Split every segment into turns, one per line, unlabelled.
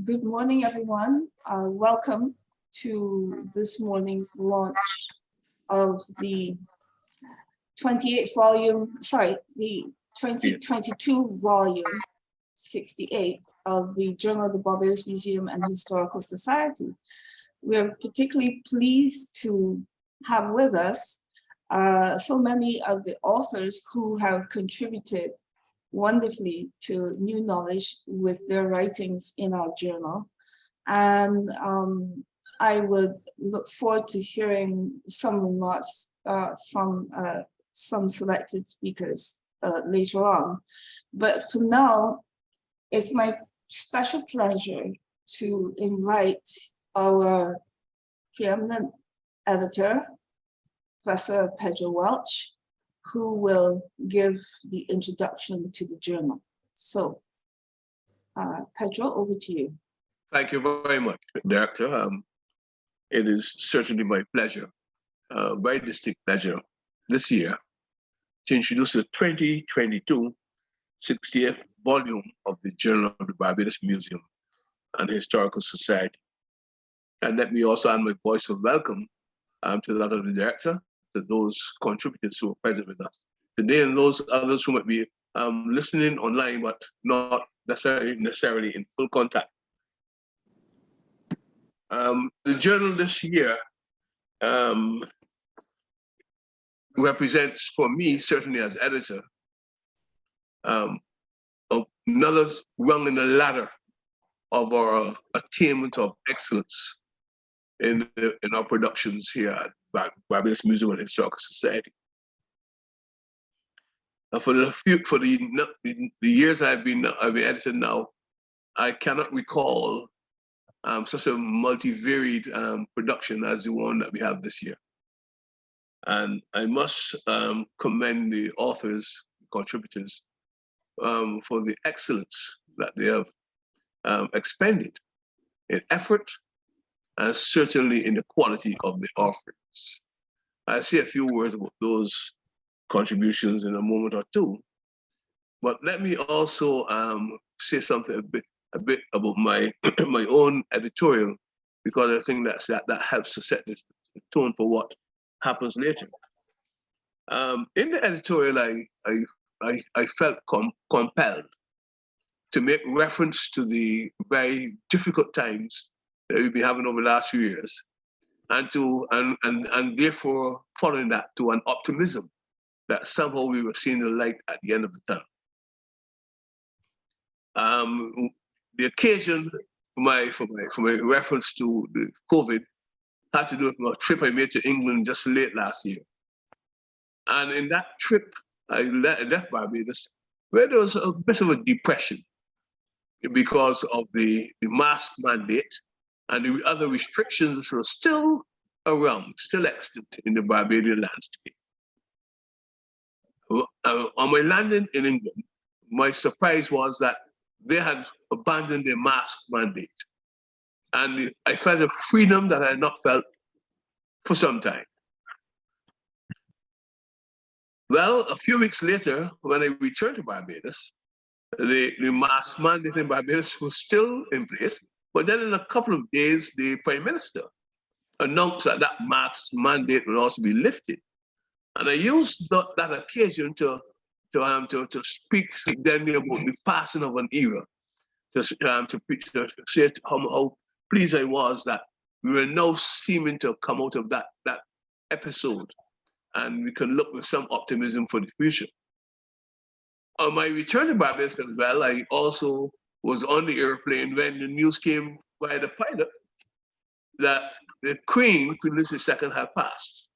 Good morning, everyone. Welcome to this morning's launch of the 2022 volume 68 of the Journal of the Barbados Museum and Historical Society. We are particularly pleased to have with us so many of the authors who have contributed wonderfully to new knowledge with their writings in our journal. And I would look forward to hearing some remarks from some selected speakers later on. But for now, it's my special pleasure to invite our preeminent editor, Professor Pedro Welch, who will give the introduction to the journal. So, Pedro, over to you.
Thank you very much, Director. It is certainly my pleasure, very distinct pleasure this year to introduce the 2022 60th volume of the Journal of the Barbados Museum and Historical Society. And let me also add my voice of welcome to that of the Director, to those contributors who are present with us today, and those others who might be listening online, but not necessarily in full contact. The journal this year represents, for me, certainly as editor, another rung in the ladder of our attainment of excellence in our productions here at Barbados Museum and Historical Society. For the years I've been editing now, I cannot recall such a multivaried production as the one that we have this year. And I must commend the authors, contributors, for the excellence that they have expended in effort and certainly in the quality of the offerings. I'll say a few words about those contributions in a moment or two, but let me also say something a bit about my my own editorial, because I think that helps to set the tone for what happens later. In the editorial, I felt compelled to make reference to the very difficult times that we've been having over the last few years, and therefore following that to an optimism that somehow we were seeing the light at the end of the tunnel. The occasion for my reference to the COVID had to do with a trip I made to England just late last year. And in that trip, I left Barbados, where there was a bit of a depression because of the mask mandate and the other restrictions which were still around, still extant in the Barbadian landscape. On my landing in England, my surprise was that they had abandoned their mask mandate. And I felt a freedom that I had not felt for some time. Well, a few weeks later, when I returned to Barbados, the mask mandate in Barbados was still in place. But then in a couple of days, the Prime Minister announced that that mask mandate would also be lifted. And I used that occasion to speak then about the passing of an era, to say how pleased I was that we were now seeming to come out of that episode, and we can look with some optimism for the future. On my return to Barbados as well, I also was on the airplane when the news came by the pilot that the Queen Elizabeth II had passed.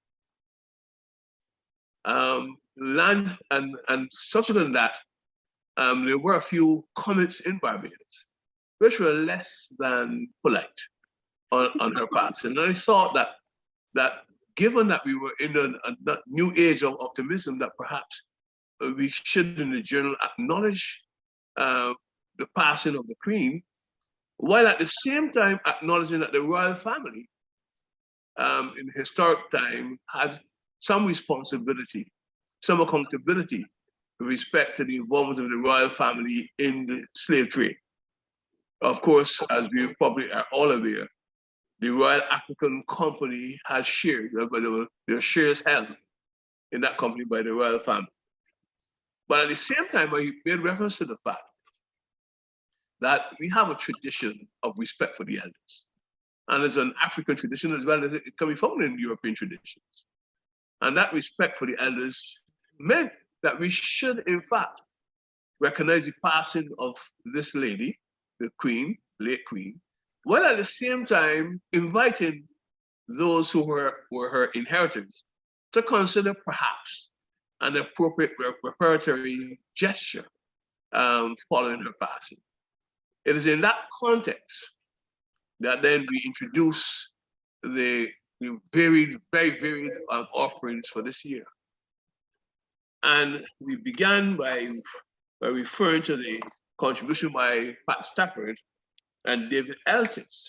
Land and subsequent to that, there were a few comments in Barbados which were less than polite on her part. And I thought that given that we were in a new age of optimism, that perhaps we should in the journal acknowledge the passing of the Queen, while at the same time acknowledging that the royal family in historic time had some responsibility, some accountability with respect to the involvement of the royal family in the slave trade. Of course, as we probably are all aware, the Royal African Company has shares, but there were shares held in that company by the royal family. But at the same time, I made reference to the fact that we have a tradition of respect for the elders. And it's an African tradition as well as it can be found in European traditions. And that respect for the elders meant that we should, in fact, recognize the passing of this lady, the Queen, late Queen, while at the same time inviting those who were her inheritors to consider perhaps an appropriate reparatory gesture following her passing. It is in that context that then we introduce the very varied offerings for this year. And we began by referring to the contribution by Pat Stafford and David Eltis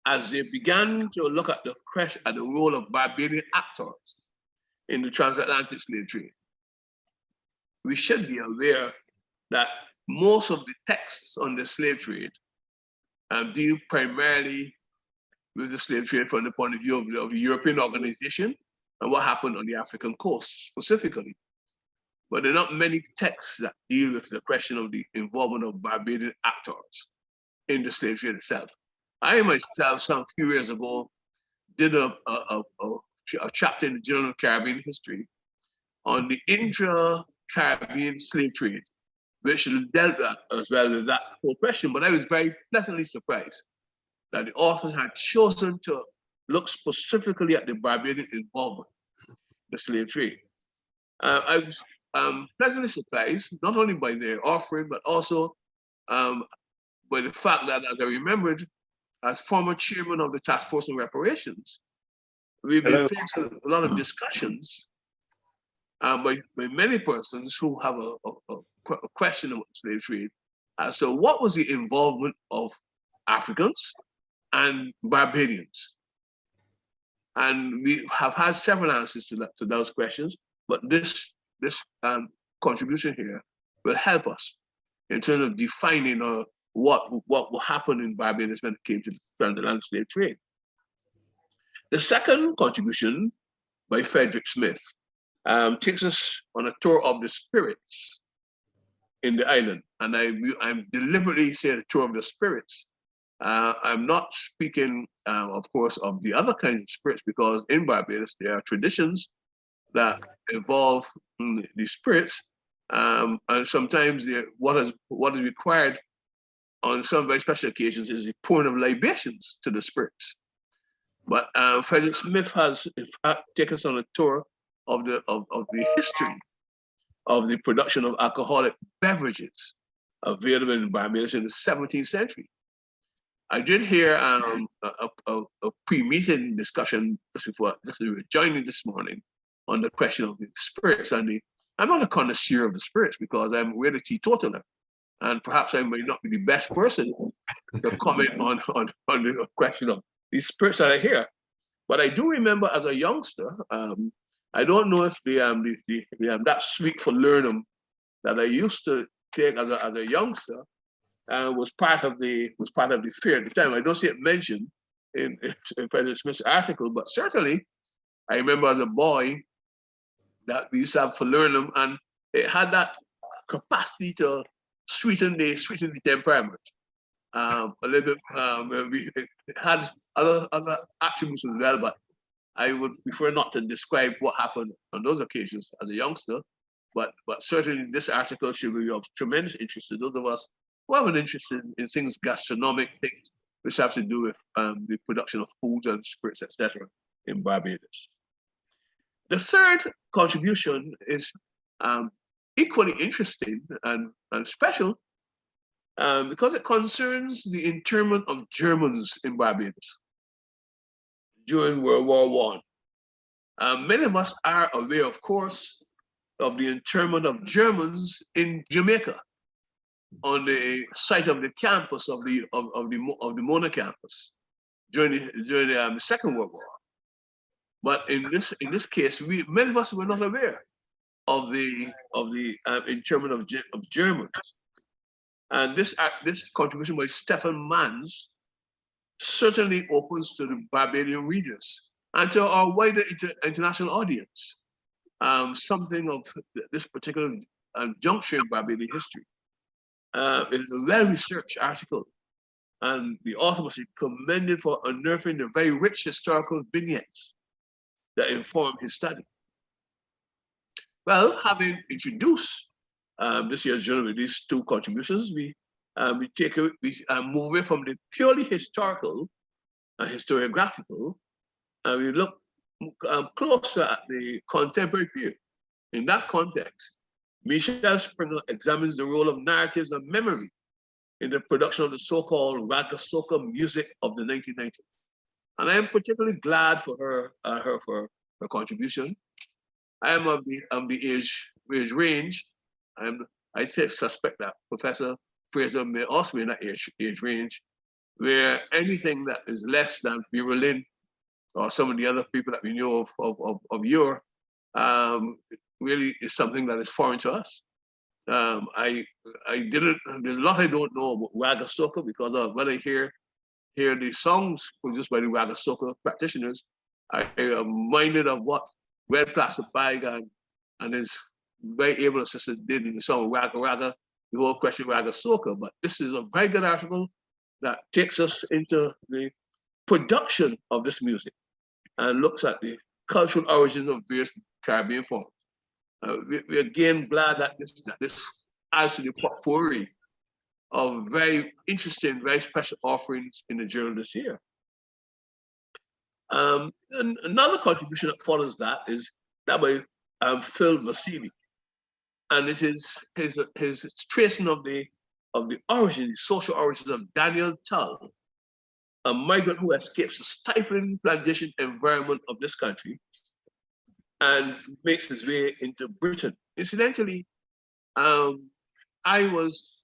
as they began to look at the role of Barbadian actors in the transatlantic slave trade. We should be aware that most of the texts on the slave trade deal primarily with the slave trade from the point of view of the European organization and what happened on the African coast specifically. But there are not many texts that deal with the question of the involvement of Barbadian actors in the slave trade itself. I myself, some few years ago, did a chapter in the Journal of Caribbean History on the intra-Caribbean slave trade, which dealt as well with that whole question. But I was very pleasantly surprised that the authors had chosen to look specifically at the Barbadian involvement in the slave trade. I was pleasantly surprised, not only by their offering, but also by the fact that, as I remembered, as former chairman of the Task Force on Reparations, we've been faced with a lot of discussions by many persons who have a question about slave trade as to what was the involvement of Africans and Barbadians. And we have had several answers to those questions, but this contribution here will help us in terms of defining what will happen in Barbados when it came to the transatlantic slave trade. The second contribution by Frederick Smith takes us on a tour of the spirits in the island. And I'm deliberately saying a tour of the spirits. I'm not speaking, of course, of the other kinds of spirits, because in Barbados, there are traditions that involve the spirits. And sometimes what is required on some very special occasions is the pouring of libations to the spirits. But Frederick Smith has, in fact, taken us on a tour of the history of the production of alcoholic beverages available in Barbados in the 17th century. I did hear a pre-meeting discussion just before we were joining this morning on the question of the spirits. And I'm not a connoisseur of the spirits because I'm really teetotaler. And perhaps I may not be the best person to comment on the question of these spirits that I hear. But I do remember as a youngster, I don't know if that sweet for learning that I used to take as a youngster was part of the fair at the time. I don't see it mentioned in President Smith's article, but certainly I remember as a boy that we used to have for learning, and it had that capacity to sweeten the temperament a little bit. It had other attributes as well, but I would prefer not to describe what happened on those occasions as a youngster. But certainly this article should be of tremendous interest to those of us who have an interest in things gastronomic, things which have to do with the production of foods and spirits, etc. in Barbados. The third contribution is equally interesting and special because it concerns the internment of Germans in Barbados during World War I. Many of us are aware, of course, of the internment of Germans in Jamaica on the site of the campus of the Mona campus during the Second World War. But in this case, many of us were not aware of the internment of Germans. And this contribution by Stephen Mans certainly opens to the Barbadian readers and to our wider international audience something of this particular juncture in Barbadian history. It is a well-researched article, and the author must be commended for unearthing the very rich historical vignettes that inform his study. Well, having introduced this year's journal with these two contributions, we move away from the purely historical and historiographical, and we look closer at the contemporary period. In that context, Michel Springer examines the role of narratives and memory in the production of the so-called raga soca music of the 1990s. And I am particularly glad for her contribution. I am of the age range. I suspect that Professor Fraser may also be in that age range, where anything that is less than Berlin or some of the other people that we know of yore really is something that is foreign to us. There's a lot I don't know about raga soca because when I hear the songs produced by the raga soca practitioners, I am minded of what Red Plaster Bag and his very able assistant did in the song Raga Raga, the whole question of raga soca. But this is a very good article that takes us into the production of this music and looks at the cultural origins of various Caribbean forms. We're again glad that this adds to the potpourri of very interesting, very special offerings in the journal this year. And another contribution that follows that is that by Phil Vasily, and it is his tracing of the origins, the social origins of Daniel Tull, a migrant who escapes the stifling plantation environment of this country and makes his way into Britain. Incidentally, I was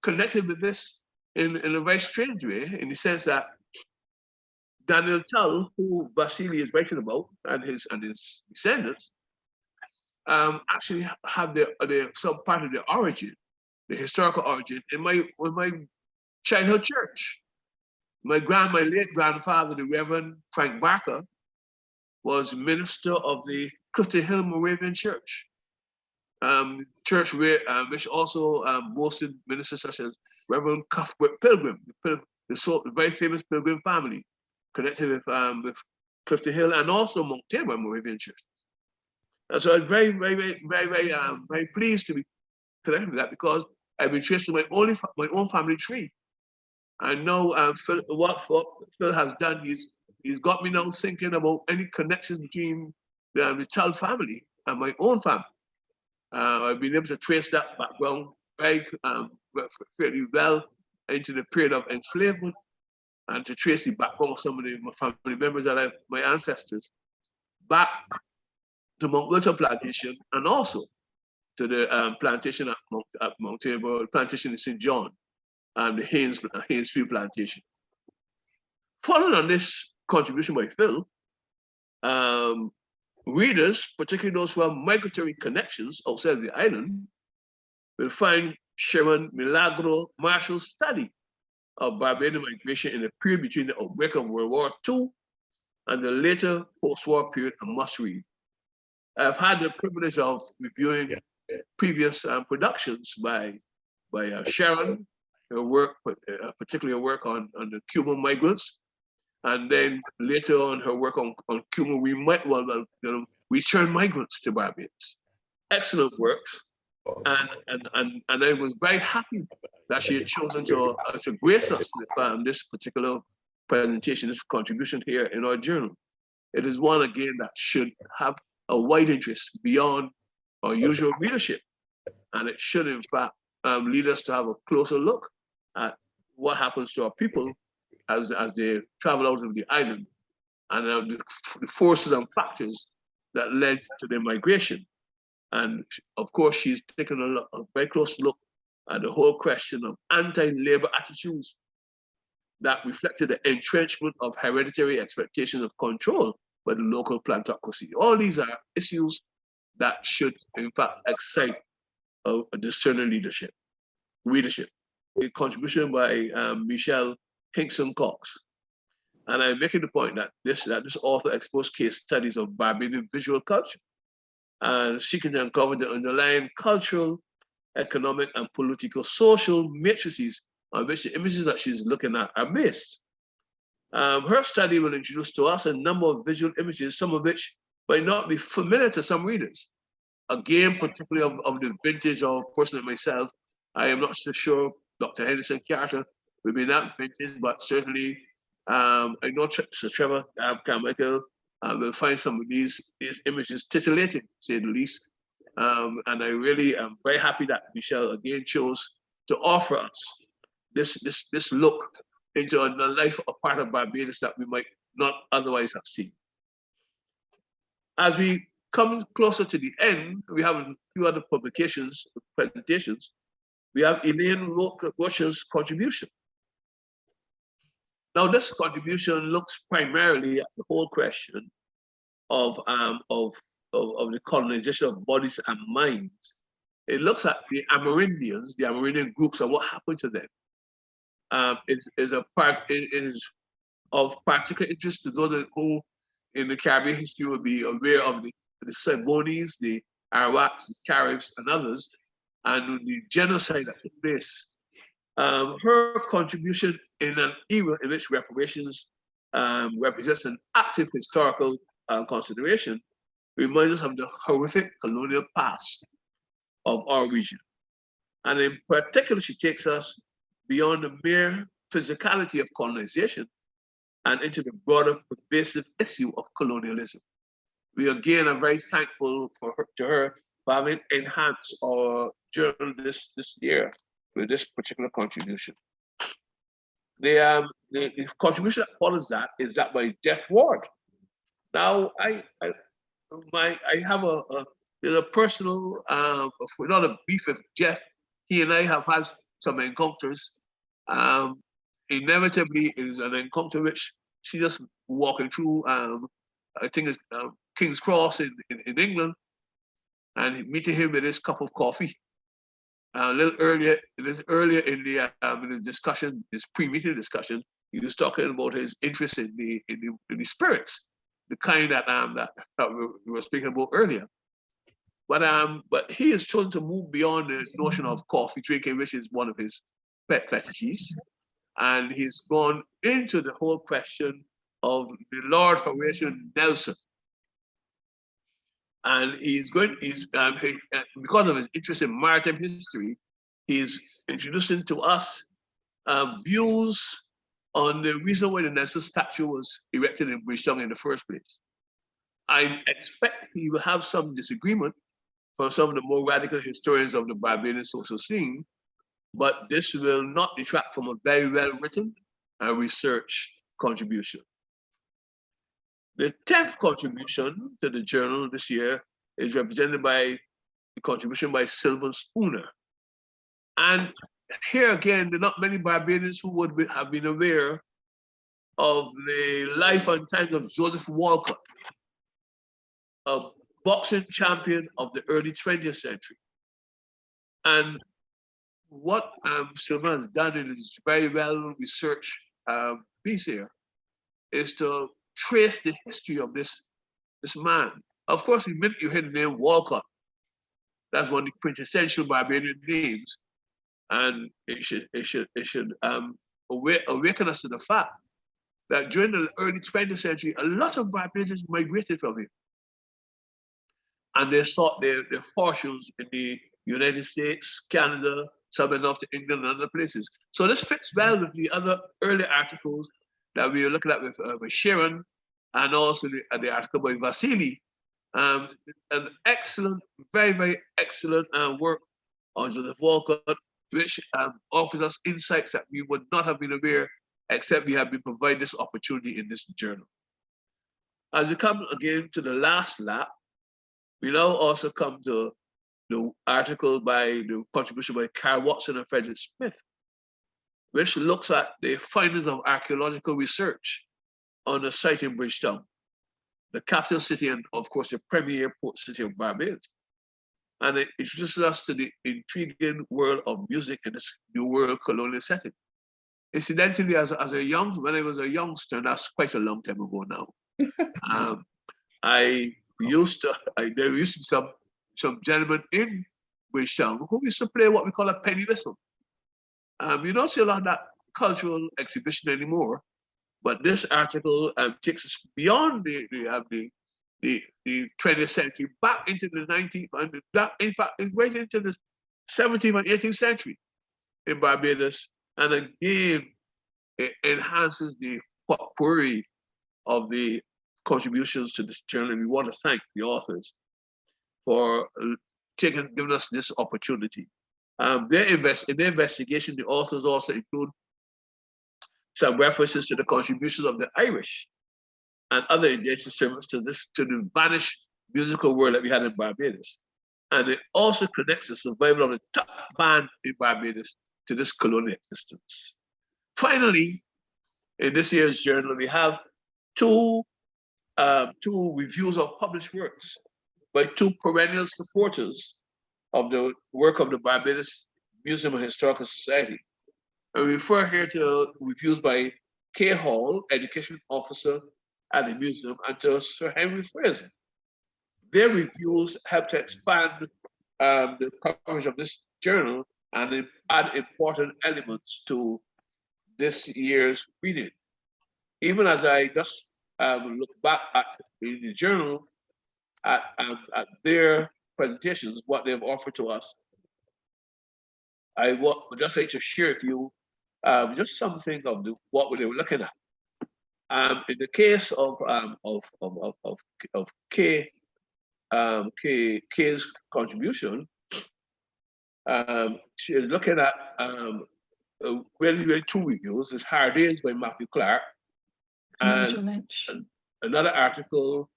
connected with this in a very strange way, in the sense that Daniel Tull, who Vasily is writing about, and his descendants, actually have some part of their origin, the historical origin, in my childhood church. My late grandfather, the Reverend Frank Barker, was minister of the Clifton Hill Moravian Church. Church which also boasted ministers such as Reverend Cuthbert Pilgrim, the very famous Pilgrim family, connected with Clifton Hill and also Mount Tabor Moravian Church. And so I was very, very, very, very, very pleased to be connected with that, because I've been tracing my own family tree. I know what Phil has done. He's got me now thinking about any connections between the Tull family and my own family. I've been able to trace that background very fairly well into the period of enslavement, and to trace the background of some of my family members that my ancestors back to Mount Wilton plantation, and also to the plantation at Mount Tabor, plantation in St. John, and the Haynesfield plantation. Following on this contribution by Phil, readers, particularly those who have migratory connections outside of the island, will find Sharon Milagro Marshall's study of Barbadian migration in the period between the outbreak of World War II and the later post-war period a must read. I've had the privilege of reviewing previous productions by Sharon, her work, particularly her work on the Cuban migrants, and then later on her work on Cuban returned migrants to Barbados. Excellent works, and I was very happy that she had chosen to grace us with this particular presentation, this contribution here in our journal. It is one, again, that should have a wide interest beyond our usual readership, and it should, in fact, lead us to have a closer look at what happens to our people as they travel out of the island, and the forces and factors that led to their migration. And of course, she's taken a very close look at the whole question of anti-labor attitudes that reflected the entrenchment of hereditary expectations of control by the local plantocracy. All these are issues that should, in fact, excite a discerning leadership. readership, a contribution by Michelle Hinkson Cox. And I'm making the point that this author exposed case studies of Barbadian visual culture and seeking to uncover the underlying cultural, economic, and political social matrices on which the images that she's looking at are based. Her study will introduce to us a number of visual images, some of which might not be familiar to some readers. Again, particularly of the vintage or person like myself, I am not so sure Dr. Henderson Carter will be that vintage, but certainly I know Sir Trevor Carmichael will find some of these images titillating, to say the least. And I really am very happy that Michelle again chose to offer us this look into the life of part of Barbados that we might not otherwise have seen. As we come closer to the end, we have a few other publications, presentations. We have Elaine Rocha's contribution. Now, this contribution looks primarily at the whole question of the colonization of bodies and minds. It looks at the Amerindians, the Amerindian groups, and what happened to them. It is of particular interest to those who in the Caribbean history will be aware of the Sebonis, the Arawaks, the Caribs, and others, and the genocide that took place. Her contribution in an era in which reparations represents an active historical consideration reminds us of the horrific colonial past of our region. And in particular, she takes us beyond the mere physicality of colonization and into the broader pervasive issue of colonialism. We again are very thankful to her for having enhanced our journal this year with this particular contribution. The contribution that follows that is that by Jeff Ward. Now, I have there's a personal, not a beef with Jeff. He and I have had some encounters. Inevitably, it is an encounter which she just walking through, I think it's King's Cross in England, and meeting him with his cup of coffee. A little earlier in the discussion, this pre-meeting discussion, he was talking about his interest in the spirits, the kind that we were speaking about earlier. But he has chosen to move beyond the notion of coffee drinking, which is one of his pet fetishes, and he's gone into the whole question of the Lord Horatio Nelson. And because of his interest in maritime history, he's introducing to us views on the reason why the Nelson statue was erected in Bridgetown in the first place. I expect he will have some disagreement from some of the more radical historians of the Barbadian social scene, but this will not detract from a very well-written and researched contribution. The 10th contribution to the journal this year is represented by the contribution by Sylvan Spooner. And here again, there are not many Barbadians who would have been aware of the life and times of Joseph Walcott, a boxing champion of the early 20th century. And what Sylvan has done in his very well-researched piece here is to trace the history of this man. Of course, the minute you hear the name Walcott, that's one of the quintessential Barbadian names, and it should awaken us to the fact that during the early 20th century, a lot of Barbadians migrated from here, and they sought their fortunes in the United States, Canada, some enough to England and other places. So this fits well with the other early articles that we were looking at with Sharon, and also the article by Vasily. An excellent, very, very excellent work on Joseph Walcott, which offers us insights that we would not have been aware except we have been provided this opportunity in this journal. As we come again to the last lap, we now also come to the article the contribution by Carl Watson and Frederick Smith, which looks at the findings of archaeological research on the site in Bridgetown, the capital city and, of course, the premier port city of Barbados. and it introduces us to the intriguing world of music in this new world colonial setting. Incidentally, when I was a youngster, and that's quite a long time ago now, there used to be some gentlemen in Bridgetown who used to play what we call a penny whistle. You don't see a lot of that cultural exhibition anymore, but this article takes us beyond the 20th century, back into the 19th, and in fact, right into the 17th and 18th century in Barbados. And again, it enhances the potpourri of the contributions to this journal. We want to thank the authors for giving us this opportunity. In their investigation, the authors also include some references to the contributions of the Irish and other indigenous servants to the vanished musical world that we had in Barbados. And it also connects the survival of the top band in Barbados to this colonial existence. Finally, in this year's journal, we have two reviews of published works by two perennial supporters of the work of the Barbados Museum and Historical Society. I refer here to reviews by Kay Hall, Education Officer at the museum, and to Sir Henry Fraser. Their reviews help to expand the coverage of this journal and add important elements to this year's reading. Even as I just look back at in the journal at their presentations, what they've offered to us, I would just like to share with you just something of what they were looking at. In the case of Kay's contribution, she is looking at really two reviews. It's Hard Days by Matthew Clark, and another article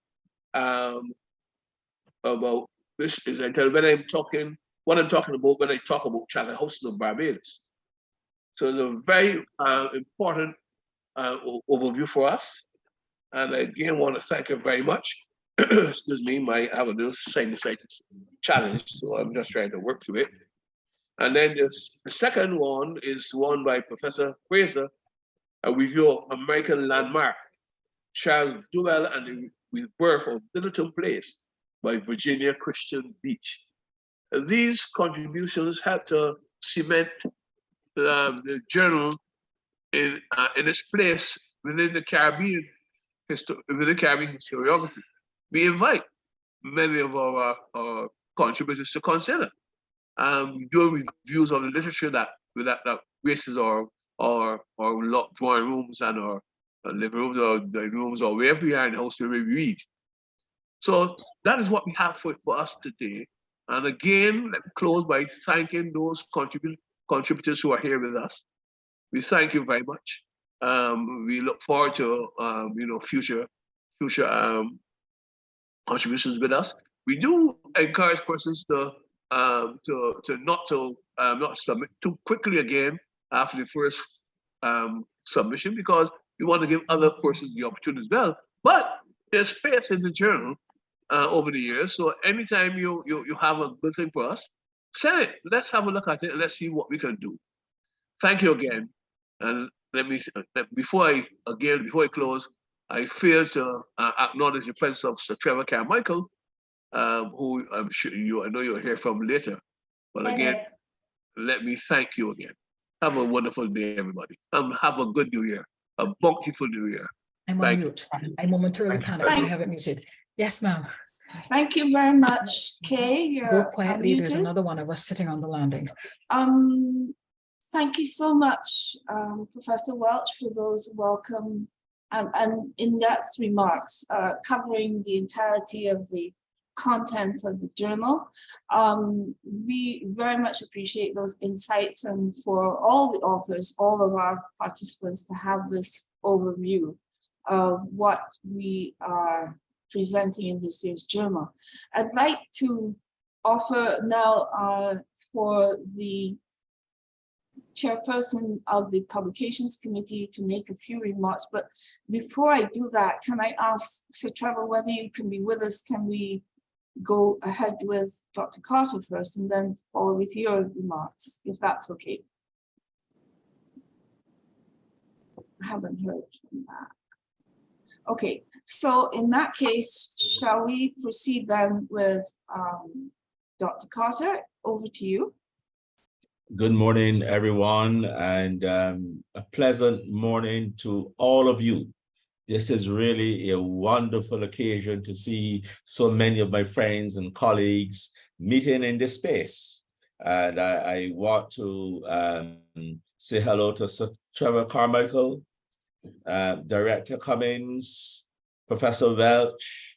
about this is what I'm talking about when I talk about Charterhouses of Barbados. So it's a very important overview for us. And I again want to thank you very much. Excuse me, I have a little sinusitis challenge, so I'm just trying to work through it. And then the second one is one by Professor Fraser, a review of American Landmark, Charles Duell and the Birth of Littleton Place by Virginia Christian Beach. These contributions help to cement the journal in its place within the Caribbean historiography. We invite many of our contributors to consider doing reviews of the literature that graces our drawing rooms and our living rooms or dining rooms or wherever we are in the house where we read. So that is what we have for us today. And again, let me close by thanking those contributors who are here with us. We thank you very much. We look forward to future contributions with us. We do encourage persons to not submit too quickly again after the first submission, because we want to give other persons the opportunity as well. But there's space in the journal over the years, so anytime you have a good thing for us, send it. Let's have a look at it and let's see what we can do. Thank you again. And before I close, I fail to acknowledge the presence of Sir Trevor Carmichael, who I'm sure I know you'll hear from later. But again, let me thank you again. Have a wonderful day, everybody. Have a good new year, a bountiful new year.
I'm on mute. I momentarily panicked. I have it muted. Yes, ma'am.
Thank you very much, Kay. You're
Go quietly.
unmuted.
There's another one of us sitting on the landing.
Thank you so much, Professor Welch, for those welcome and in-depth remarks covering the entirety of the content of the journal. We very much appreciate those insights, and for all the authors, all of our participants, to have this overview of what we are presenting in this year's journal. I'd like to offer now for the chairperson of the Publications Committee to make a few remarks. But before I do that, can I ask Sir Trevor whether you can be with us? Can we go ahead with Dr. Carter first and then follow with your remarks, if that's okay. I haven't heard from that. Okay, so in that case, shall we proceed then with Dr. Carter? Over to you.
Good morning, everyone, and a pleasant morning to all of you. This is really a wonderful occasion to see so many of my friends and colleagues meeting in this space. And I want to say hello to Sir Trevor Carmichael, Director Cummings, Professor Welch,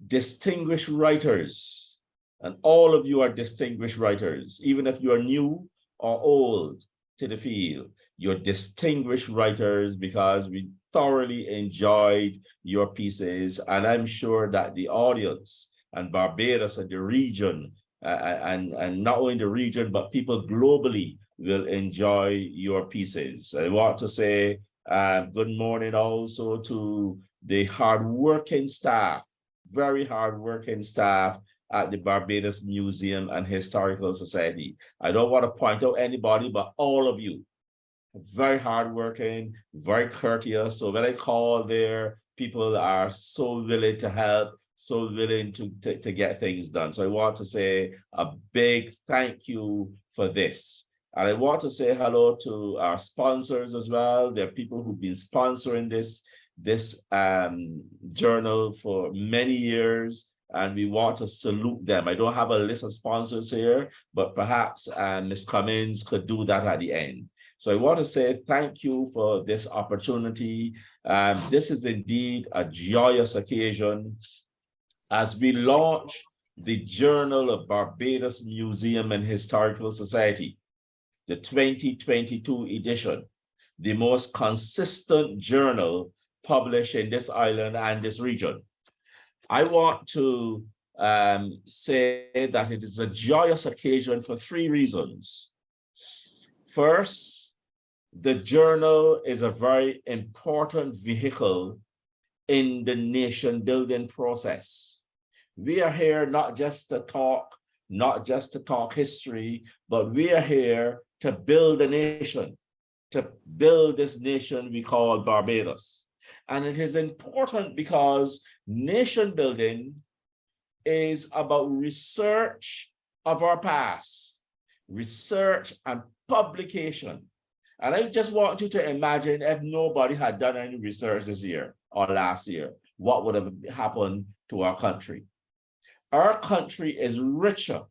distinguished writers, and all of you are distinguished writers, even if you are new or old to the field. You're distinguished writers because we thoroughly enjoyed your pieces, and I'm sure that the audience and Barbados and the region, and not only the region, but people globally will enjoy your pieces. I want to say good morning also to the hardworking staff, very hardworking staff at the Barbados Museum and Historical Society. I don't want to point out anybody, but all of you, very hardworking, very courteous. So when I call there, people are so willing to help, so willing to get things done. So I want to say a big thank you for this. And I want to say hello to our sponsors as well. There are people who've been sponsoring this journal for many years, and we want to salute them. I don't have a list of sponsors here, but perhaps Ms. Cummings could do that at the end. So I want to say thank you for this opportunity. This is indeed a joyous occasion as we launch the Journal of Barbados Museum and Historical Society, the 2022 edition, the most consistent journal published in this island and this region. I want to say that it is a joyous occasion for three reasons. First, the journal is a very important vehicle in the nation building process. We are here not just to talk history, but we are here to build a nation, to build this nation we call Barbados. And it is important because nation building is about research of our past, research and publication. And I just want you to imagine if nobody had done any research this year or last year, what would have happened to our country? Our country is richer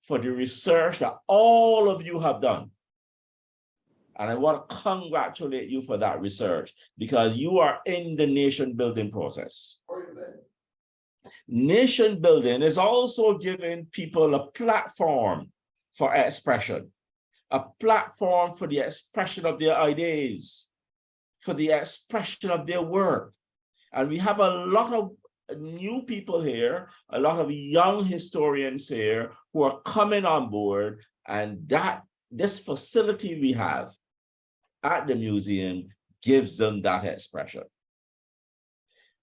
for the research that all of you have done. And I want to congratulate you for that research because you are in the nation building process. Nation building is also giving people a platform for expression, a platform for the expression of their ideas, for the expression of their work. And we have a lot of new people here, a lot of young historians here who are coming on board, and that this facility we have at the museum gives them that expression.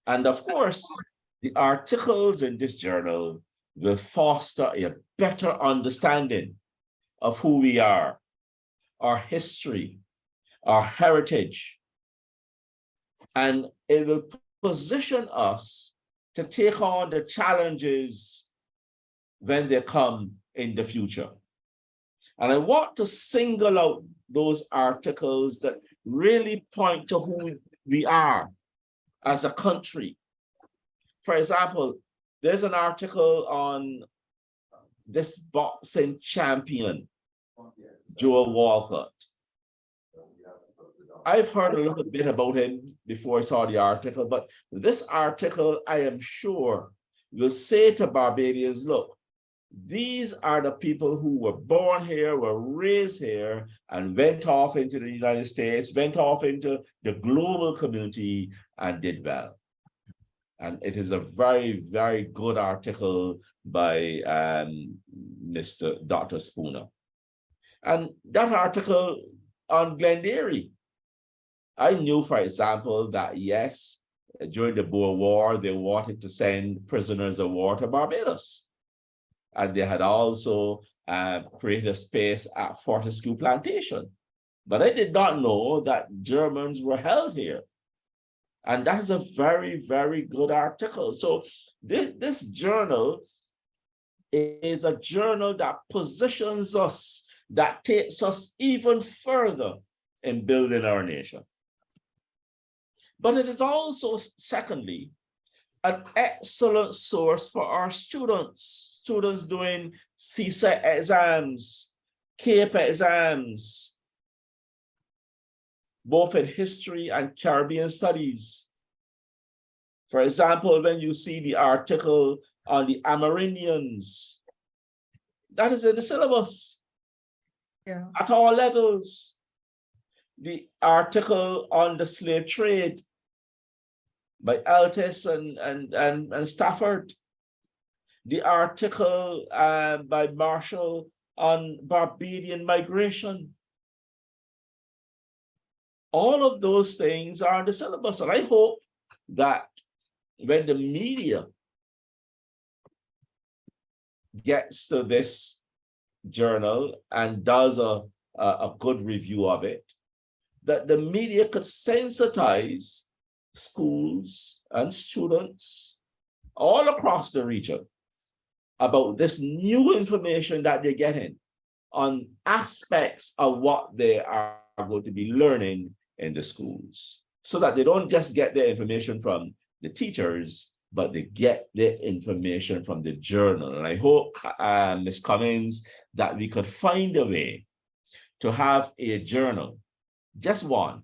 And of course, the articles in this journal will foster a better understanding of who we are, our history, our heritage, and it will position us to take on the challenges when they come in the future. And I want to single out those articles that really point to who we are as a country. For example, there's an article on this boxing champion, Joe Walcott. I've heard a little bit about him before I saw the article, but this article, I am sure, will say to Barbadians, look, these are the people who were born here, were raised here, and went off into the United States, went off into the global community and did well. And it is a very, very good article by Dr. Spooner. And that article on Glenderry, I knew, for example, that yes, during the Boer War, they wanted to send prisoners of war to Barbados. And they had also created a space at Fortescue Plantation. But I did not know that Germans were held here. And that is a very, very good article. So this journal is a journal that positions us, that takes us even further in building our nation. But it is also, secondly, an excellent source for our students doing CSET exams, CAPE exams, both in history and Caribbean studies. For example, when you see the article on the Amerindians, that is in the syllabus at all levels. The article on the slave trade by Altis and Stafford. The article by Marshall on Barbadian migration. All of those things are in the syllabus. And I hope that when the media gets to this journal and does a good review of it, that the media could sensitize schools and students all across the region about this new information that they're getting on aspects of what they are going to be learning in the schools, so that they don't just get their information from the teachers, but they get their information from the journal. And I hope, Ms. Cummings, that we could find a way to have a journal, just one,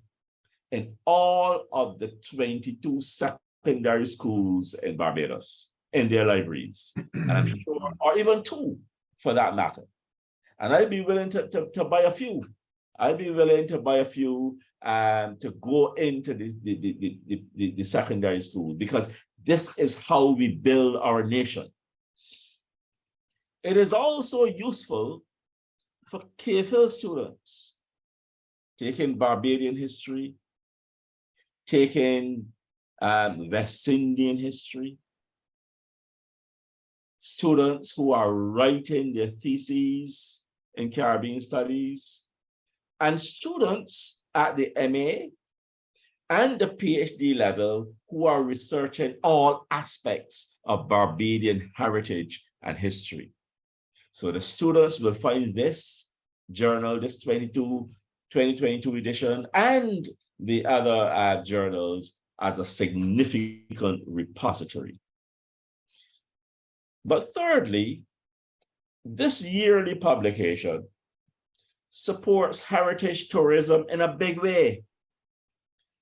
in all of the 22 secondary schools in Barbados, in their libraries, and I'm sure, or even 2 for that matter. And I'd be willing to buy a few. I'd be willing to buy a few to go into the secondary school, because this is how we build our nation. It is also useful for KFL students, taking Barbadian history, taking West Indian history, students who are writing their theses in Caribbean studies, and students at the MA and the PhD level who are researching all aspects of Barbadian heritage and history. So the students will find this journal, this 2022 edition, and the other journals as a significant repository. But thirdly, this yearly publication supports heritage tourism in a big way.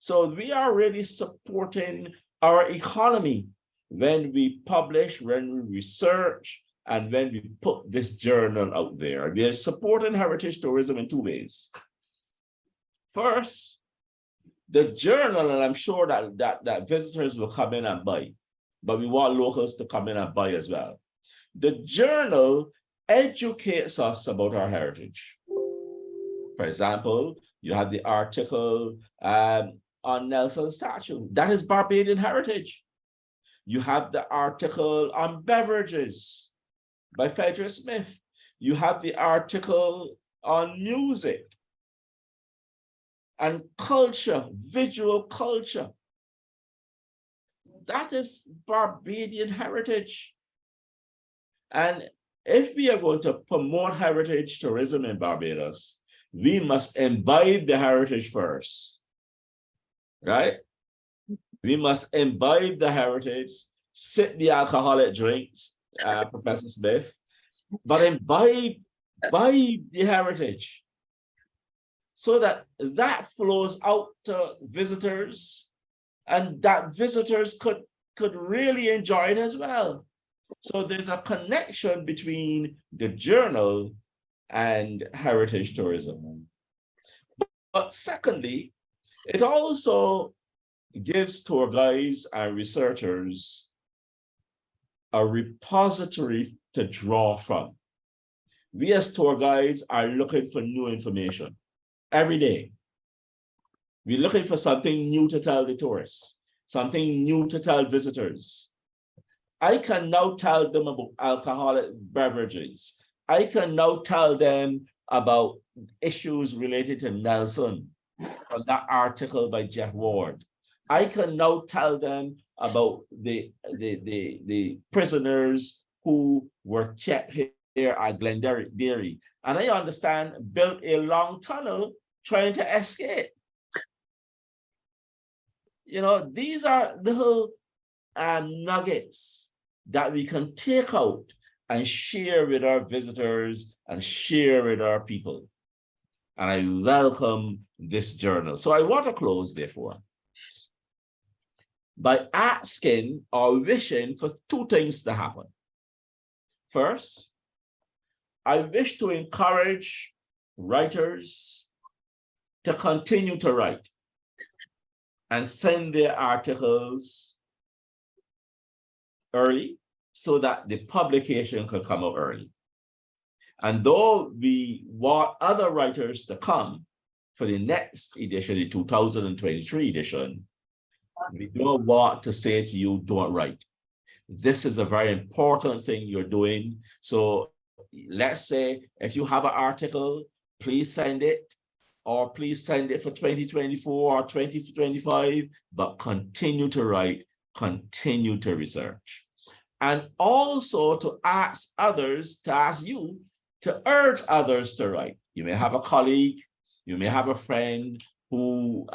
So we are really supporting our economy when we publish, when we research, and when we put this journal out there. We are supporting heritage tourism in 2 ways. First, the journal, and I'm sure that visitors will come in and buy, but we want locals to come in and buy as well. The journal educates us about our heritage. For example, you have the article on Nelson's statue. That is Barbadian heritage. You have the article on beverages by Frederick Smith. You have the article on music and culture, visual culture. That is Barbadian heritage. And if we are going to promote heritage tourism in Barbados, we must imbibe the heritage first, right? We must imbibe the heritage, sip the alcoholic drinks, Professor Smith, but imbibe the heritage so that that flows out to visitors, and that visitors could really enjoy it as well. So there's a connection between the journal and heritage tourism. But secondly, it also gives tour guides and researchers a repository to draw from. We as tour guides are looking for new information every day. We're looking for something new to tell the tourists, something new to tell visitors. I can now tell them about alcoholic beverages. I can now tell them about issues related to Nelson from that article by Jeff Ward. I can now tell them about the prisoners who were kept here at Glenderry. And I understand built a long tunnel trying to escape. You know, these are little nuggets that we can take out and share with our visitors and share with our people. And I welcome this journal. So I want to close, therefore, by asking or wishing for two things to happen. First, I wish to encourage writers to continue to write and send their articles early so that the publication could come out early. And though we want other writers to come for the next edition, the 2023 edition, we don't want to say to you, don't write. This is a very important thing you're doing. So let's say if you have an article, please send it, or please send it for 2024 or 2025, but continue to write, continue to research. And also to ask others, to ask you to urge others to write. You may have a colleague, you may have a friend who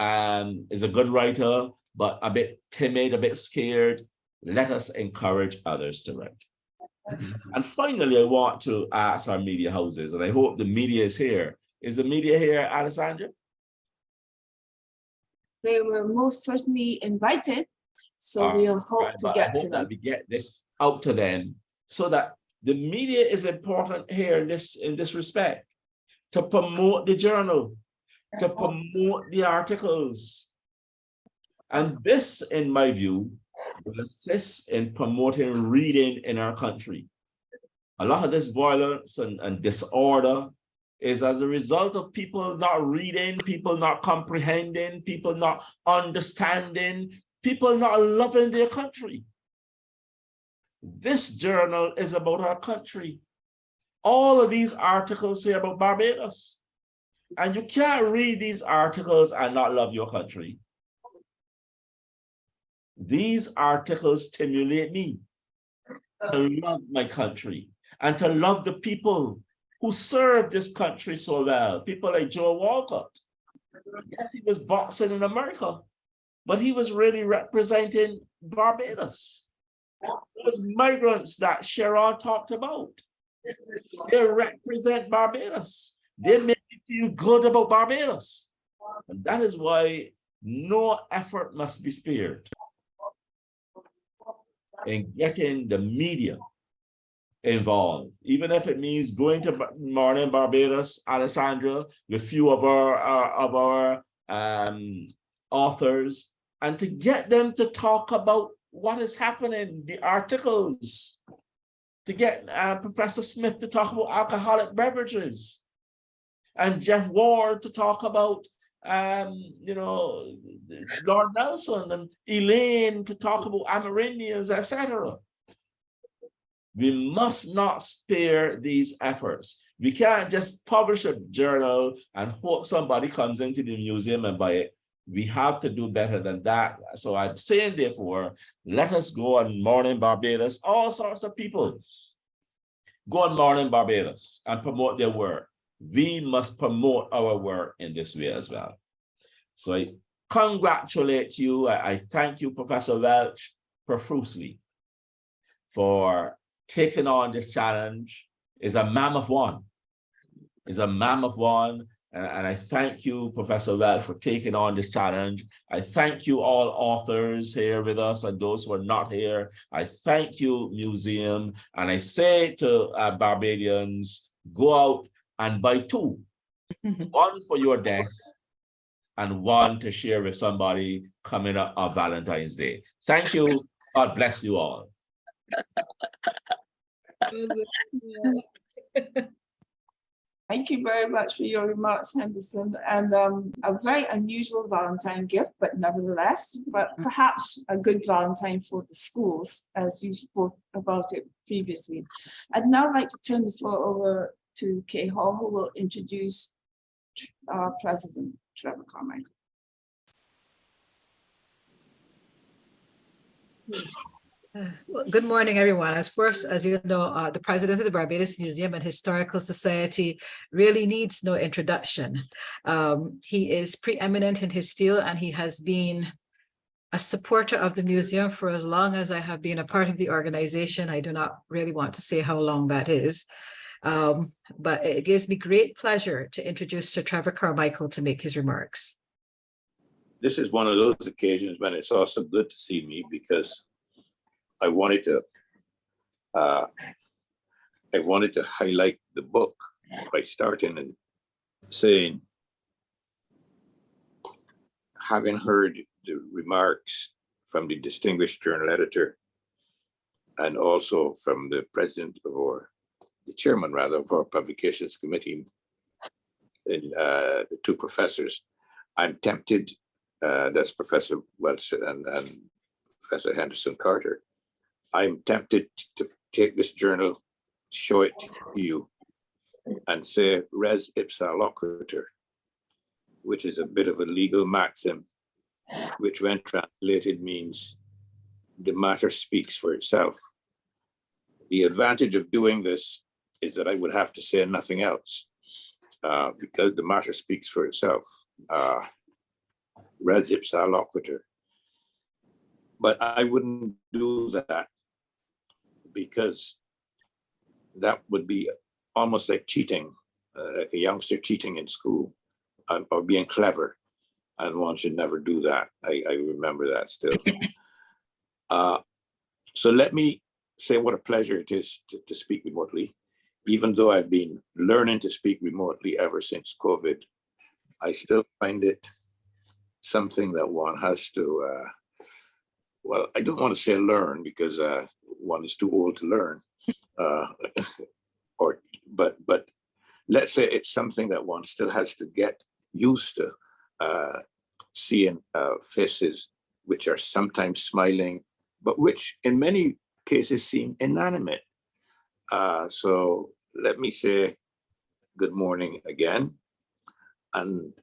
is a good writer, but a bit timid, a bit scared. Let us encourage others to write. And finally, I want to ask our media houses, and I hope the media is here. Is the media here, Alessandra?
They were most certainly invited, so we'll hope to get to them.
We get this out to them so that the media is important here in this respect, to promote the journal, to promote the articles. And this, in my view, will assist in promoting reading in our country. A lot of this violence and disorder is as a result of people not reading, people not comprehending, people not understanding, people not loving their country. This journal is about our country. All of these articles say about Barbados. And you can't read these articles and not love your country. These articles stimulate me to love my country and to love the people who serve this country so well. People like Joe Walcott. Yes, he was boxing in America, but he was really representing Barbados. Those migrants that Sharon talked about, they represent Barbados. They make me feel good about Barbados. And that is why no effort must be spared in getting the media involved, even if it means going to Morning Barbados, Alessandra, with few of our authors, and to get them to talk about what is happening, the articles, to get Professor Smith to talk about alcoholic beverages, and Jeff Ward to talk about Lord Nelson, and Elaine to talk about Amerindians, etc. We must not spare these efforts. We can't just publish a journal and hope somebody comes into the museum and buy it. We have to do better than that. So I'm saying, therefore, let us go on Morning Barbados. All sorts of people go on Morning Barbados and promote their work. We must promote our work in this way as well. So I congratulate you. I thank you, Professor Welch, profusely for taking on this challenge. Is a mammoth one. Is a mammoth one. And I thank you, Professor Welch, for taking on this challenge. I thank you, all authors here with us and those who are not here. I thank you, museum. And I say to Barbadians, go out and buy two, one for your desk and one to share with somebody coming up on Valentine's Day. Thank you. God bless you all.
Thank you very much for your remarks, Henderson, and a very unusual Valentine gift, but nevertheless, but perhaps a good Valentine for the schools, as you spoke about it previously. I'd now like to turn the floor over to Kay Hall, who will introduce our President, Trevor Carmichael.
Well, good morning, everyone. As you know, the president of the Barbados Museum and Historical Society really needs no introduction. He is preeminent in his field, and he has been a supporter of the museum for as long as I have been a part of the organization. I do not really want to say how long that is, but it gives me great pleasure to introduce Sir Trevor Carmichael to make his remarks.
This is one of those occasions when it's also good to see me, because I wanted to highlight the book by starting and saying, having heard the remarks from the distinguished journal editor and also from the president the chairman rather of our publications committee, and the two professors, I'm tempted, that's Professor Welch and Professor Henderson Carter, I'm tempted to take this journal, show it to you, and say res ipsa loquitur, which is a bit of a legal maxim, which when translated means the matter speaks for itself. The advantage of doing this is that I would have to say nothing else, because the matter speaks for itself. Res ipsa loquitur. But I wouldn't do that, because that would be almost like cheating, like a youngster cheating in school, or being clever, and one should never do that. I remember that still. So let me say what a pleasure it is to speak remotely. Even though I've been learning to speak remotely ever since COVID, I still find it something that one has to, well, I don't want to say learn, because one is too old to learn, but let's say it's something that one still has to get used to, seeing faces which are sometimes smiling, but which in many cases seem inanimate. So let me say good morning again, and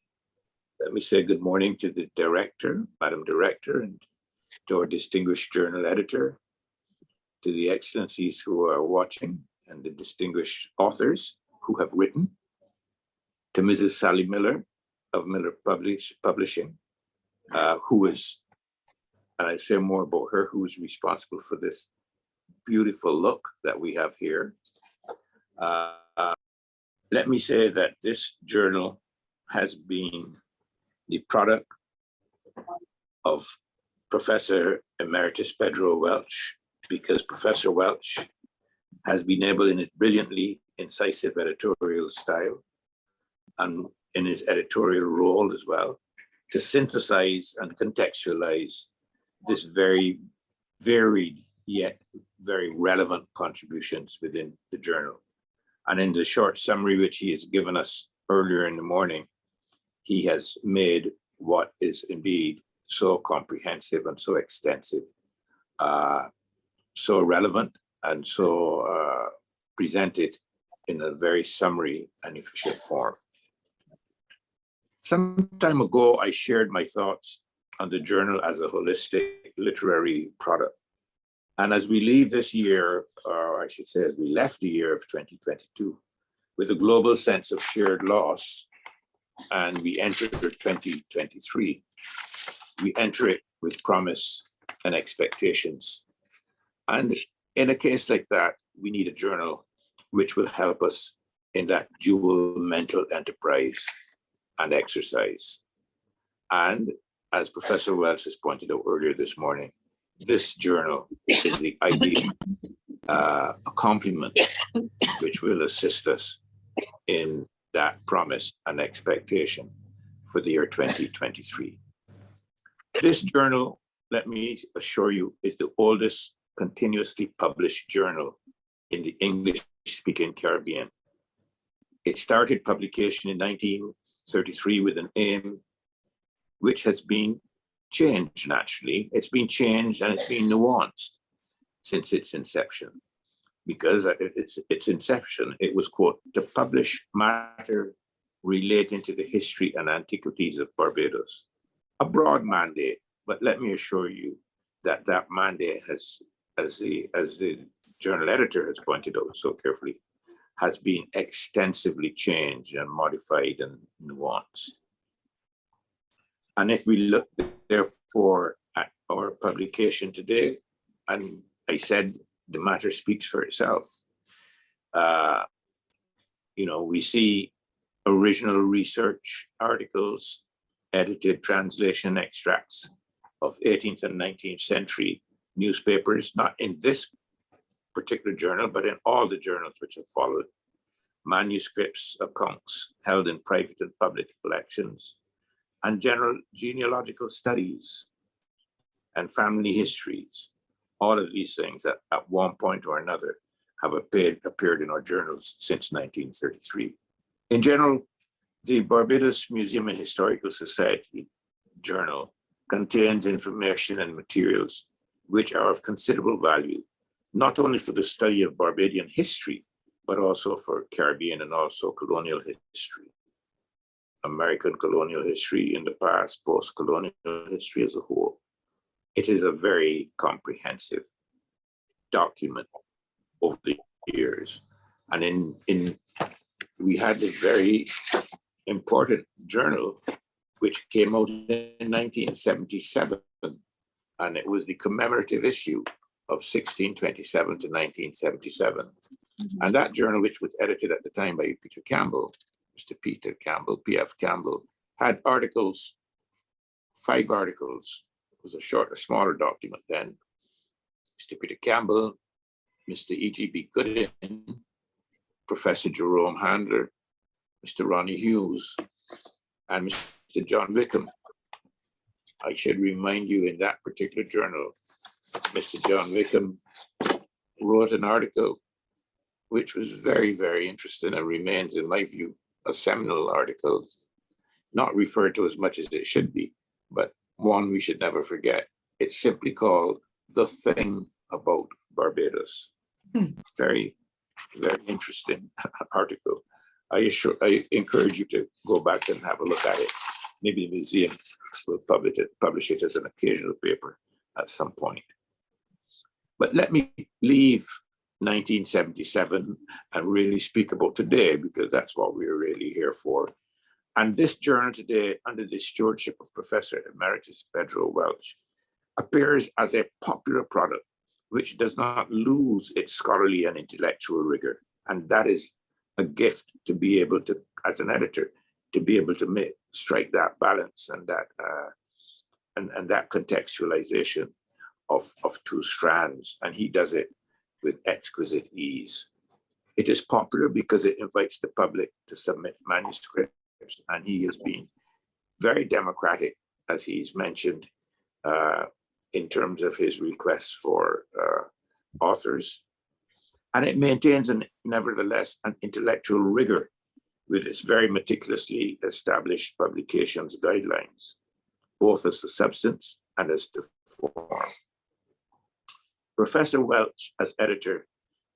let me say good morning to the director, Madam Director, and to our distinguished journal editor, to the excellencies who are watching, and the distinguished authors who have written, to Mrs. Sally Miller of Miller Publishing, who is, and I say more about her, who is responsible for this beautiful look that we have here. Let me say that this journal has been the product of Professor Emeritus Pedro Welch, because Professor Welch has been able, in his brilliantly incisive editorial style and in his editorial role as well, to synthesize and contextualize this very varied yet very relevant contributions within the journal. And in the short summary which he has given us earlier in the morning, he has made what is indeed so comprehensive and so extensive, so relevant, and so presented in a very summary and efficient form. Some time ago, I shared my thoughts on the journal as a holistic literary product. And as we leave this year, or I should say, as we left the year of 2022, with a global sense of shared loss, and we enter 2023, we enter it with promise and expectations. And in a case like that, we need a journal which will help us in that dual mental enterprise and exercise. And as Professor Welch has pointed out earlier this morning, this journal is the ideal complement which will assist us in that promise and expectation for the year 2023. This journal, let me assure you, is the oldest continuously published journal in the English-speaking Caribbean. It started publication in 1933 with an aim which has been changed naturally. It's been changed and it's been nuanced since its inception, because at its inception, it was, quote, to publish matter relating to the history and antiquities of Barbados. A broad mandate, but let me assure you that that mandate has, as the journal editor has pointed out so carefully, has been extensively changed and modified and nuanced. And if we look, therefore, at our publication today, and I said the matter speaks for itself, we see original research articles, edited translation extracts of 18th and 19th century newspapers, not in this particular journal, but in all the journals which have followed, manuscripts, accounts held in private and public collections, and general genealogical studies and family histories. All of these things that at one point or another have appeared in our journals since 1933. In general, the Barbados Museum and Historical Society journal contains information and materials which are of considerable value, not only for the study of Barbadian history, but also for Caribbean and also colonial history, American colonial history in the past, post-colonial history as a whole. It is a very comprehensive document over the years. And we had this very important journal which came out in 1977, and it was the commemorative issue of 1627 to 1977. Mm-hmm. And that journal, which was edited at the time by Peter Campbell, Mr. Peter Campbell, P.F. Campbell, had articles, 5 articles. It was a smaller document then. Mr. Peter Campbell, Mr. E.G.B. Goodin, Professor Jerome Handler, Mr. Ronnie Hughes, and Mr. John Wickham. I should remind you, in that particular journal, Mr. John Wickham wrote an article which was very, very interesting and remains, in my view, a seminal article, not referred to as much as it should be, but one we should never forget. It's simply called The Thing About Barbados. Very, very interesting article. I encourage you to go back and have a look at it. Maybe the museum will publish it as an occasional paper at some point. But let me leave 1977 and really speak about today, because that's what we're really here for. And this journal today, under the stewardship of Professor Emeritus Pedro Welch, appears as a popular product which does not lose its scholarly and intellectual rigor. And that is a gift to be able to, as an editor, to be able to strike that balance and that that contextualization of 2 strands. And he does it with exquisite ease. It is popular because it invites the public to submit manuscripts, and he has been very democratic, as he's mentioned, in terms of his requests for authors. And it maintains, nevertheless, an intellectual rigor with its very meticulously established publications guidelines, both as to substance and as to form. Professor Welch, as editor,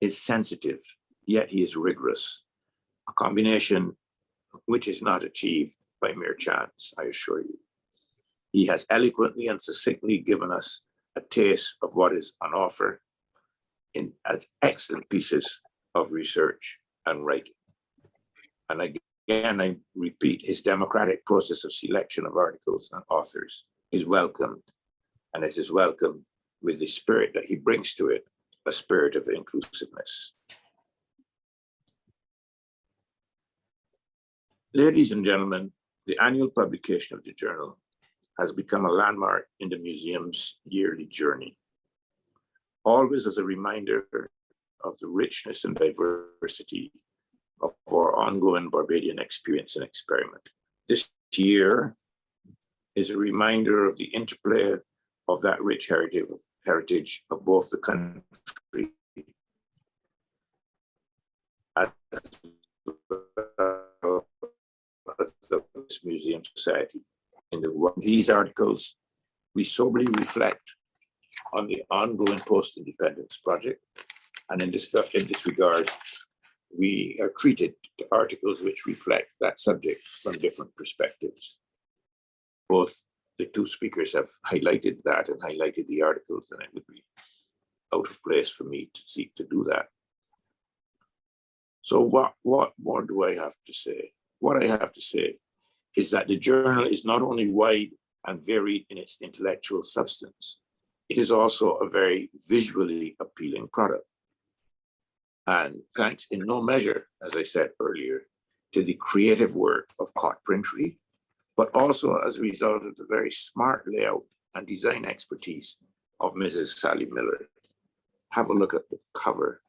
is sensitive, yet he is rigorous, a combination which is not achieved by mere chance, I assure you. He has eloquently and succinctly given us a taste of what is on offer as excellent pieces of research and writing. And again, I repeat, his democratic process of selection of articles and authors is welcomed, and it is welcomed with the spirit that he brings to it, a spirit of inclusiveness. Ladies and gentlemen, the annual publication of the journal has become a landmark in the museum's yearly journey, always as a reminder of the richness and diversity of our ongoing Barbadian experience and experiment. This year is a reminder of the interplay of that rich heritage of both the country as well the Museum Society. In these articles, we soberly reflect on the ongoing post-independence project. And in this regard, we are treated to articles which reflect that subject from different perspectives. Both the two speakers have highlighted that and highlighted the articles, and it would be out of place for me to seek to do that. So what more do I have to say? What I have to say is that the journal is not only wide and varied in its intellectual substance, it is also a very visually appealing product. And thanks in no measure, as I said earlier, to the creative work of Cott Printry, but also as a result of the very smart layout and design expertise of Mrs. Sally Miller. Have a look at the cover.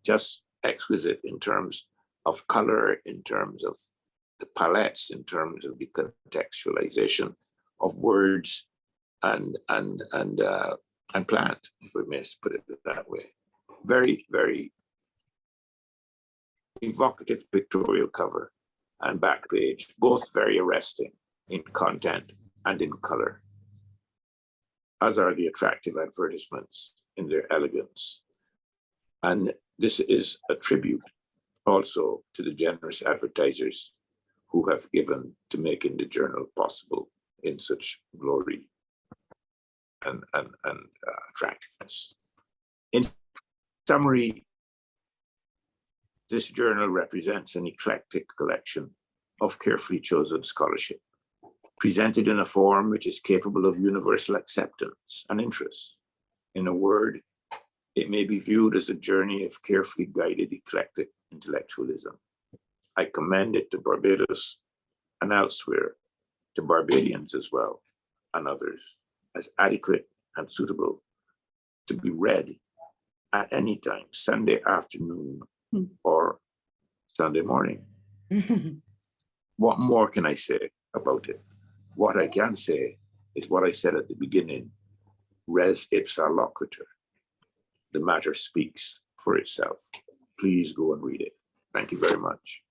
Just exquisite in terms of color, in terms of the palettes, in terms of the contextualization of words and plant, if we may put it that way. Very, very evocative pictorial cover and back page, both very arresting in content and in color, as are the attractive advertisements in their elegance. And this is a tribute also to the generous advertisers who have given to making the journal possible in such glory and attractiveness. In summary, this journal represents an eclectic collection of carefully chosen scholarship, presented in a form which is capable of universal acceptance and interest. In a word, it may be viewed as a journey of carefully guided eclectic intellectualism. I commend it to Barbados and elsewhere, to Barbadians as well, and others, as adequate and suitable to be read at any time, Sunday afternoon or Sunday morning. What more can I say about it? What I can say is what I said at the beginning, res ipsa loquitur. The matter speaks for itself. Please go and read it. Thank you very much.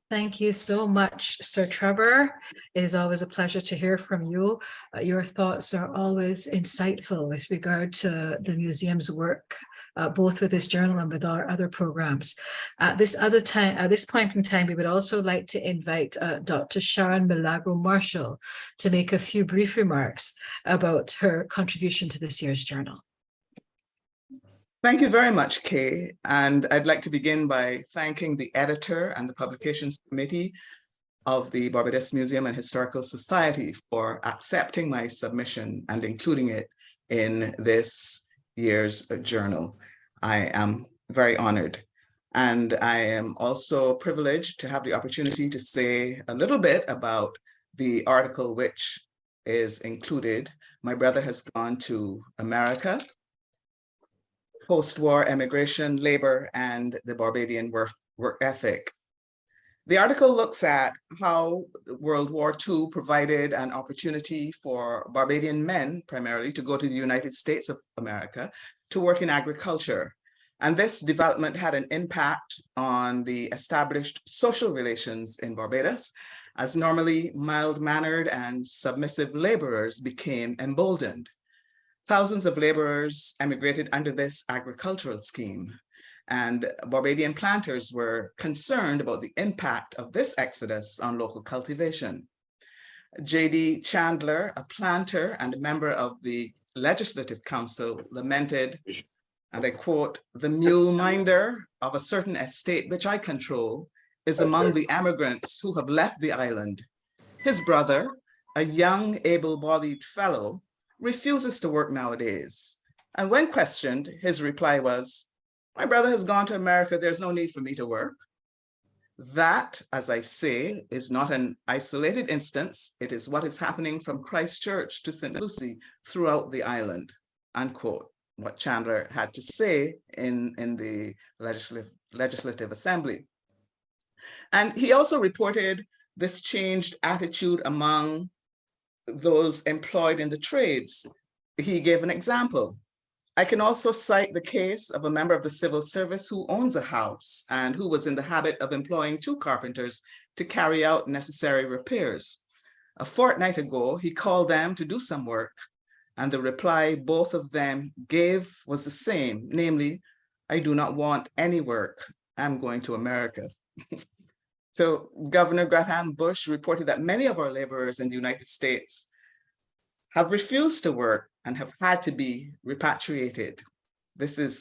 Thank you so much, Sir Trevor. It is always a pleasure to hear from you. Your thoughts are always insightful with regard to the museum's work, both with this journal and with our other programs. At this point in time, we would also like to invite Dr. Sharon Milagro Marshall to make a few brief remarks about her contribution to this year's journal.
Thank you very much, Kay. And I'd like to begin by thanking the editor and the publications committee of the Barbados Museum and Historical Society for accepting my submission and including it in this year's journal. I am very honored. And I am also privileged to have the opportunity to say a little bit about the article which is included. My brother has gone to America. Post-war emigration, labor, and the Barbadian work ethic. The article looks at how World War II provided an opportunity for Barbadian men, primarily, to go to the United States of America to work in agriculture. And this development had an impact on the established social relations in Barbados, as normally mild-mannered and submissive laborers became emboldened. Thousands of laborers emigrated under this agricultural scheme, and Barbadian planters were concerned about the impact of this exodus on local cultivation. J.D. Chandler, a planter and a member of the Legislative Council, lamented, and I quote, "The mule minder of a certain estate which I control is among the emigrants who have left the island. His brother, a young able-bodied fellow, refuses to work nowadays. And when questioned, his reply was, 'My brother has gone to America, there's no need for me to work.' That, as I say, is not an isolated instance. It is what is happening from Christchurch to St. Lucie throughout the island," unquote, what Chandler had to say in the Legislative Assembly. And he also reported this changed attitude among those employed in the trades. He gave an example. I can also cite the case of a member of the civil service who owns a house and who was in the habit of employing 2 carpenters to carry out necessary repairs. A fortnight ago, he called them to do some work, and the reply both of them gave was the same, namely, "I do not want any work. I'm going to America." So Governor Graham Bush reported that many of our laborers in the United States have refused to work and have had to be repatriated. This is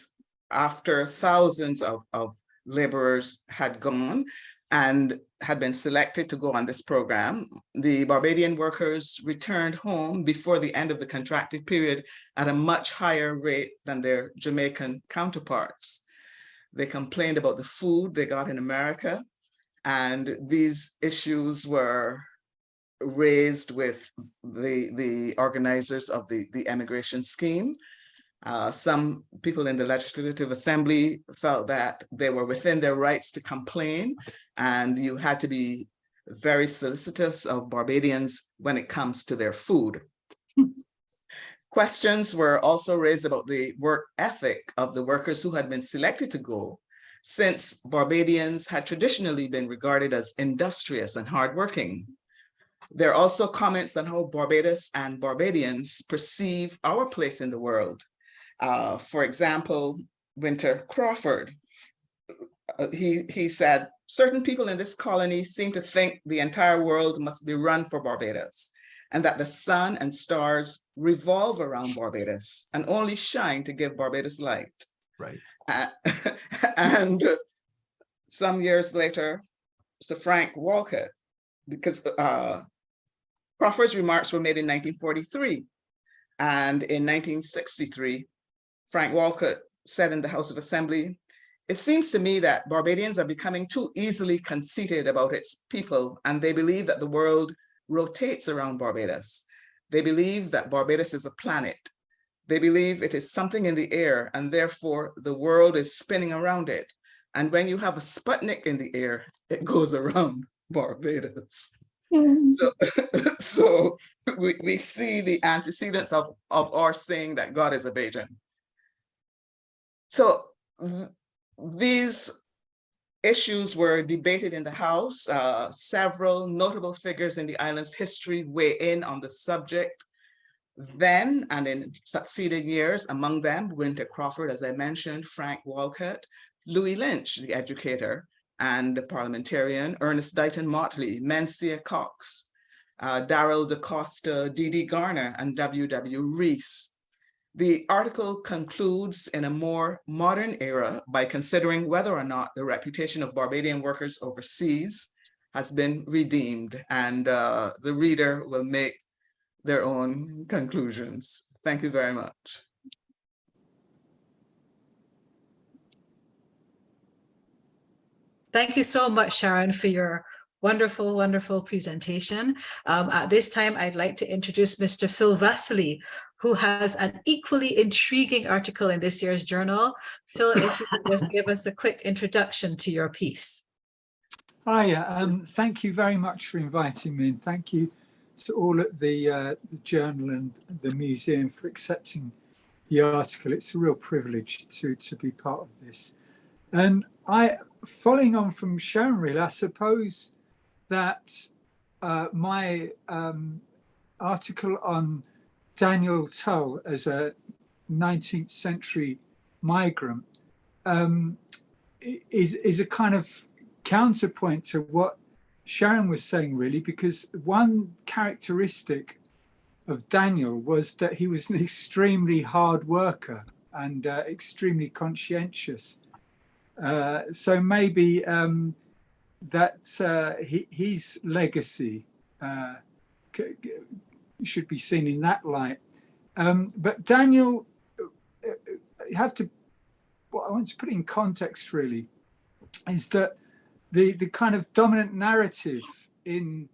after thousands of laborers had gone and had been selected to go on this program. The Barbadian workers returned home before the end of the contracted period at a much higher rate than their Jamaican counterparts. They complained about the food they got in America, and these issues were raised with the organizers of the emigration scheme. Some people in the Legislative Assembly felt that they were within their rights to complain, and you had to be very solicitous of Barbadians when it comes to their food. Questions were also raised about the work ethic of the workers who had been selected to go, since Barbadians had traditionally been regarded as industrious and hardworking. There are also comments on how Barbados and Barbadians perceive our place in the world. For example, Winter Crawford, he said, "Certain people in this colony seem to think the entire world must be run for Barbados, and that the sun and stars revolve around Barbados and only shine to give Barbados light."
Right.
And some years later, Sir Frank Walcott, because Crawford's remarks were made in 1943, and in 1963, Frank Walcott said in the House of Assembly, "It seems to me that Barbadians are becoming too easily conceited about its people, and they believe that the world rotates around Barbados. They believe that Barbados is a planet. They believe it is something in the air, and therefore the world is spinning around it. And when you have a Sputnik in the air, it goes around Barbados." So we see the antecedents of our saying that God is a Bajan. So these issues were debated in the House. Several notable figures in the island's history weigh in on the subject then and in succeeding years, among them Winter Crawford, as I mentioned, Frank Walcott, Louis Lynch, the educator and parliamentarian, Ernest Dighton Motley, Mencia Cox, Darrell DaCosta, D.D. Garner, and W.W. Reese. The article concludes in a more modern era by considering whether or not the reputation of Barbadian workers overseas has been redeemed, and the reader will make their own conclusions. Thank you very much.
Thank you so much, Sharon, for your wonderful, wonderful presentation. At this time, I'd like to introduce Mr. Phil Vasily, who has an equally intriguing article in this year's journal. Phil, if you could just give us a quick introduction to your piece.
Hi, thank you very much for inviting me, and thank you to all at the journal and the museum for accepting the article. It's a real privilege to be part of this. And following on from Sharon, really, I suppose that my article on Daniel Tull as a 19th century migrant is a kind of counterpoint to what Sharon was saying, really, because one characteristic of Daniel was that he was an extremely hard worker and extremely conscientious. So maybe that his legacy should be seen in that light. But Daniel, what I want to put in context really is that the kind of dominant narrative in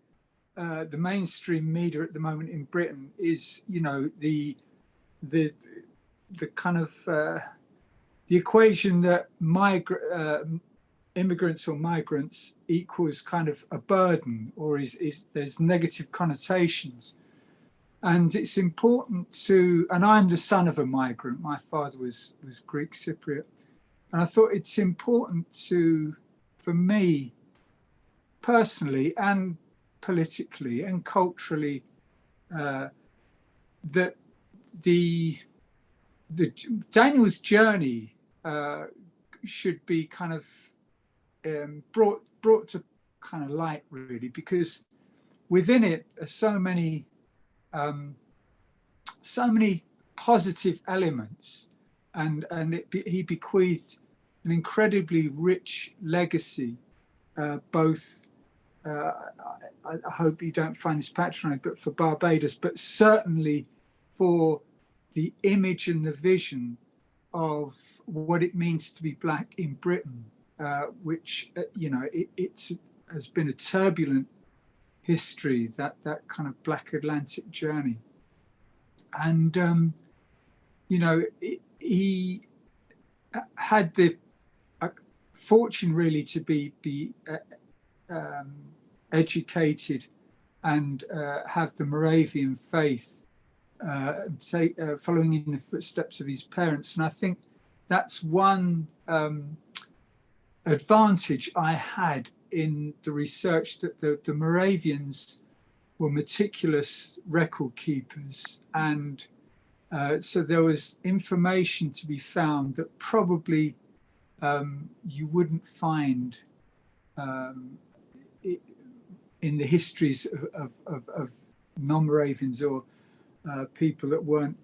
the mainstream media at the moment in Britain is, you know, the kind of the equation that immigrants or migrants equals kind of a burden, or is there's negative connotations. And it's important to, and I'm the son of a migrant. My father was Greek Cypriot. And I thought it's important to, for me personally and politically and culturally, that the Daniel's journey should be kind of brought to kind of light, really, because within it are so many positive elements, and he bequeathed an incredibly rich legacy, both I hope you don't find this patronizing, but for Barbados, but certainly for the image and the vision of what it means to be Black in Britain, which, it has been a turbulent history, that kind of Black Atlantic journey. And, he had the fortune really to be educated and have the Moravian faith, following in the footsteps of his parents. And I think that's one advantage I had in the research, that the Moravians were meticulous record keepers, and so there was information to be found that probably you wouldn't find in the histories of non-Moravians or people that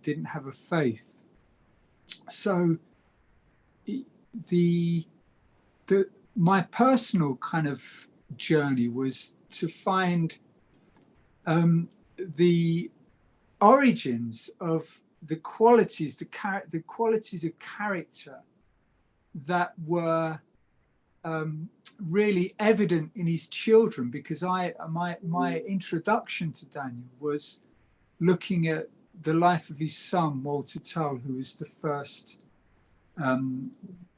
didn't have a faith. So my personal kind of journey was to find the origins of the qualities, the qualities of character that were really evident in his children, because my introduction to Daniel was looking at the life of his son, Walter Tull, who was the first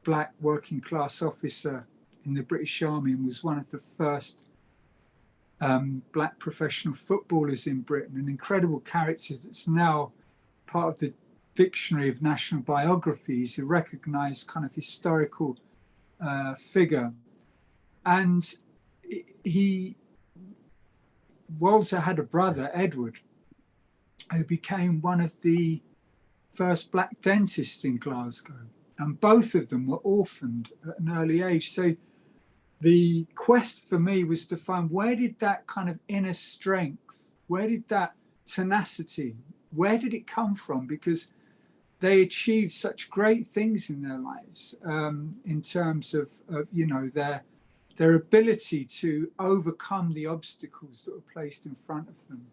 Black working class officer in the British Army and was one of the first Black professional footballers in Britain, an incredible character that's now part of the Dictionary of National Biographies, a recognised kind of historical figure. And Walter had a brother, Edward, who became one of the first Black dentists in Glasgow. And both of them were orphaned at an early age. So the quest for me was to find, where did that kind of inner strength, where did that tenacity, where did it come from? Because they achieved such great things in their lives, in terms of their ability to overcome the obstacles that were placed in front of them,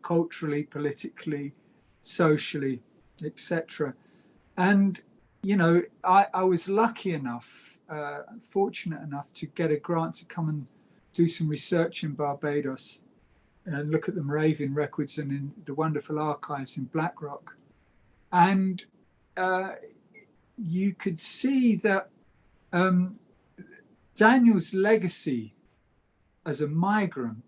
culturally, politically, socially, etc. And I was lucky enough, fortunate enough to get a grant to come and do some research in Barbados and look at the Moravian records and in the wonderful archives in Blackrock. And you could see that Daniel's legacy as a migrant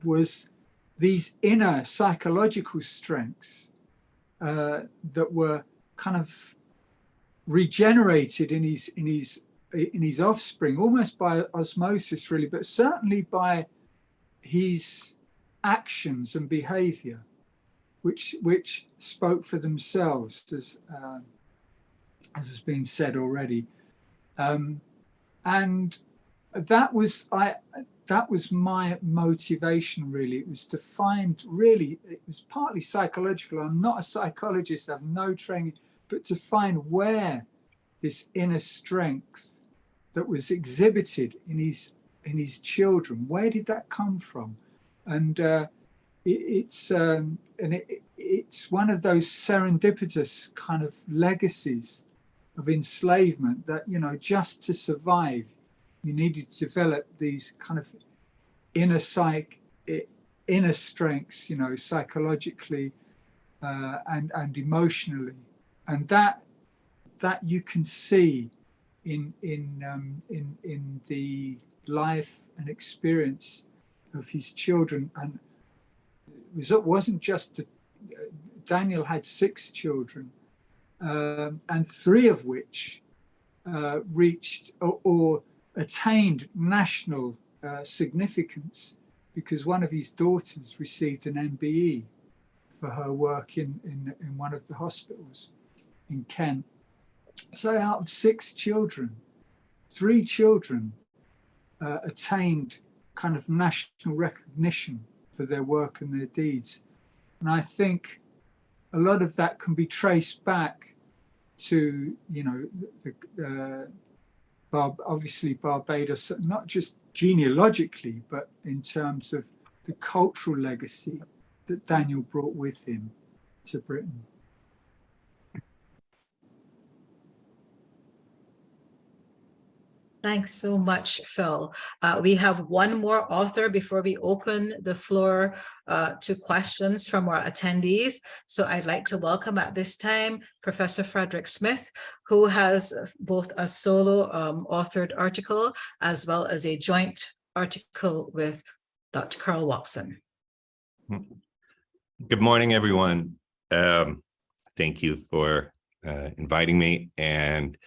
was these inner psychological strengths that were kind of regenerated in his offspring, almost by osmosis, really, but certainly by his actions and behaviour, which spoke for themselves, as has been said already, and that was my motivation, really. It was to find, really, it was partly psychological. I'm not a psychologist, I have no training, but to find where this inner strength that was exhibited in his children, where did that come from? And it's one of those serendipitous kind of legacies of enslavement that, just to survive, you needed to develop these kind of inner strengths, psychologically and emotionally, and that you can see in the life and experience of his children, and it wasn't just Daniel had 6 children, and 3 of which reached or attained national significance, because one of his daughters received an MBE for her work in one of the hospitals in Kent. So out of 6 children, 3 children attained kind of national recognition for their work and their deeds. And I think a lot of that can be traced back to, you know, obviously Barbados, not just genealogically, but in terms of the cultural legacy that Daniel brought with him to Britain.
Thanks so much, Phil. We have one more author before we open the floor to questions from our attendees. So I'd like to welcome at this time Professor Frederick Smith, who has both a solo authored article as well as a joint article with Dr. Carl Watson.
Good morning, everyone. Thank you for inviting me, and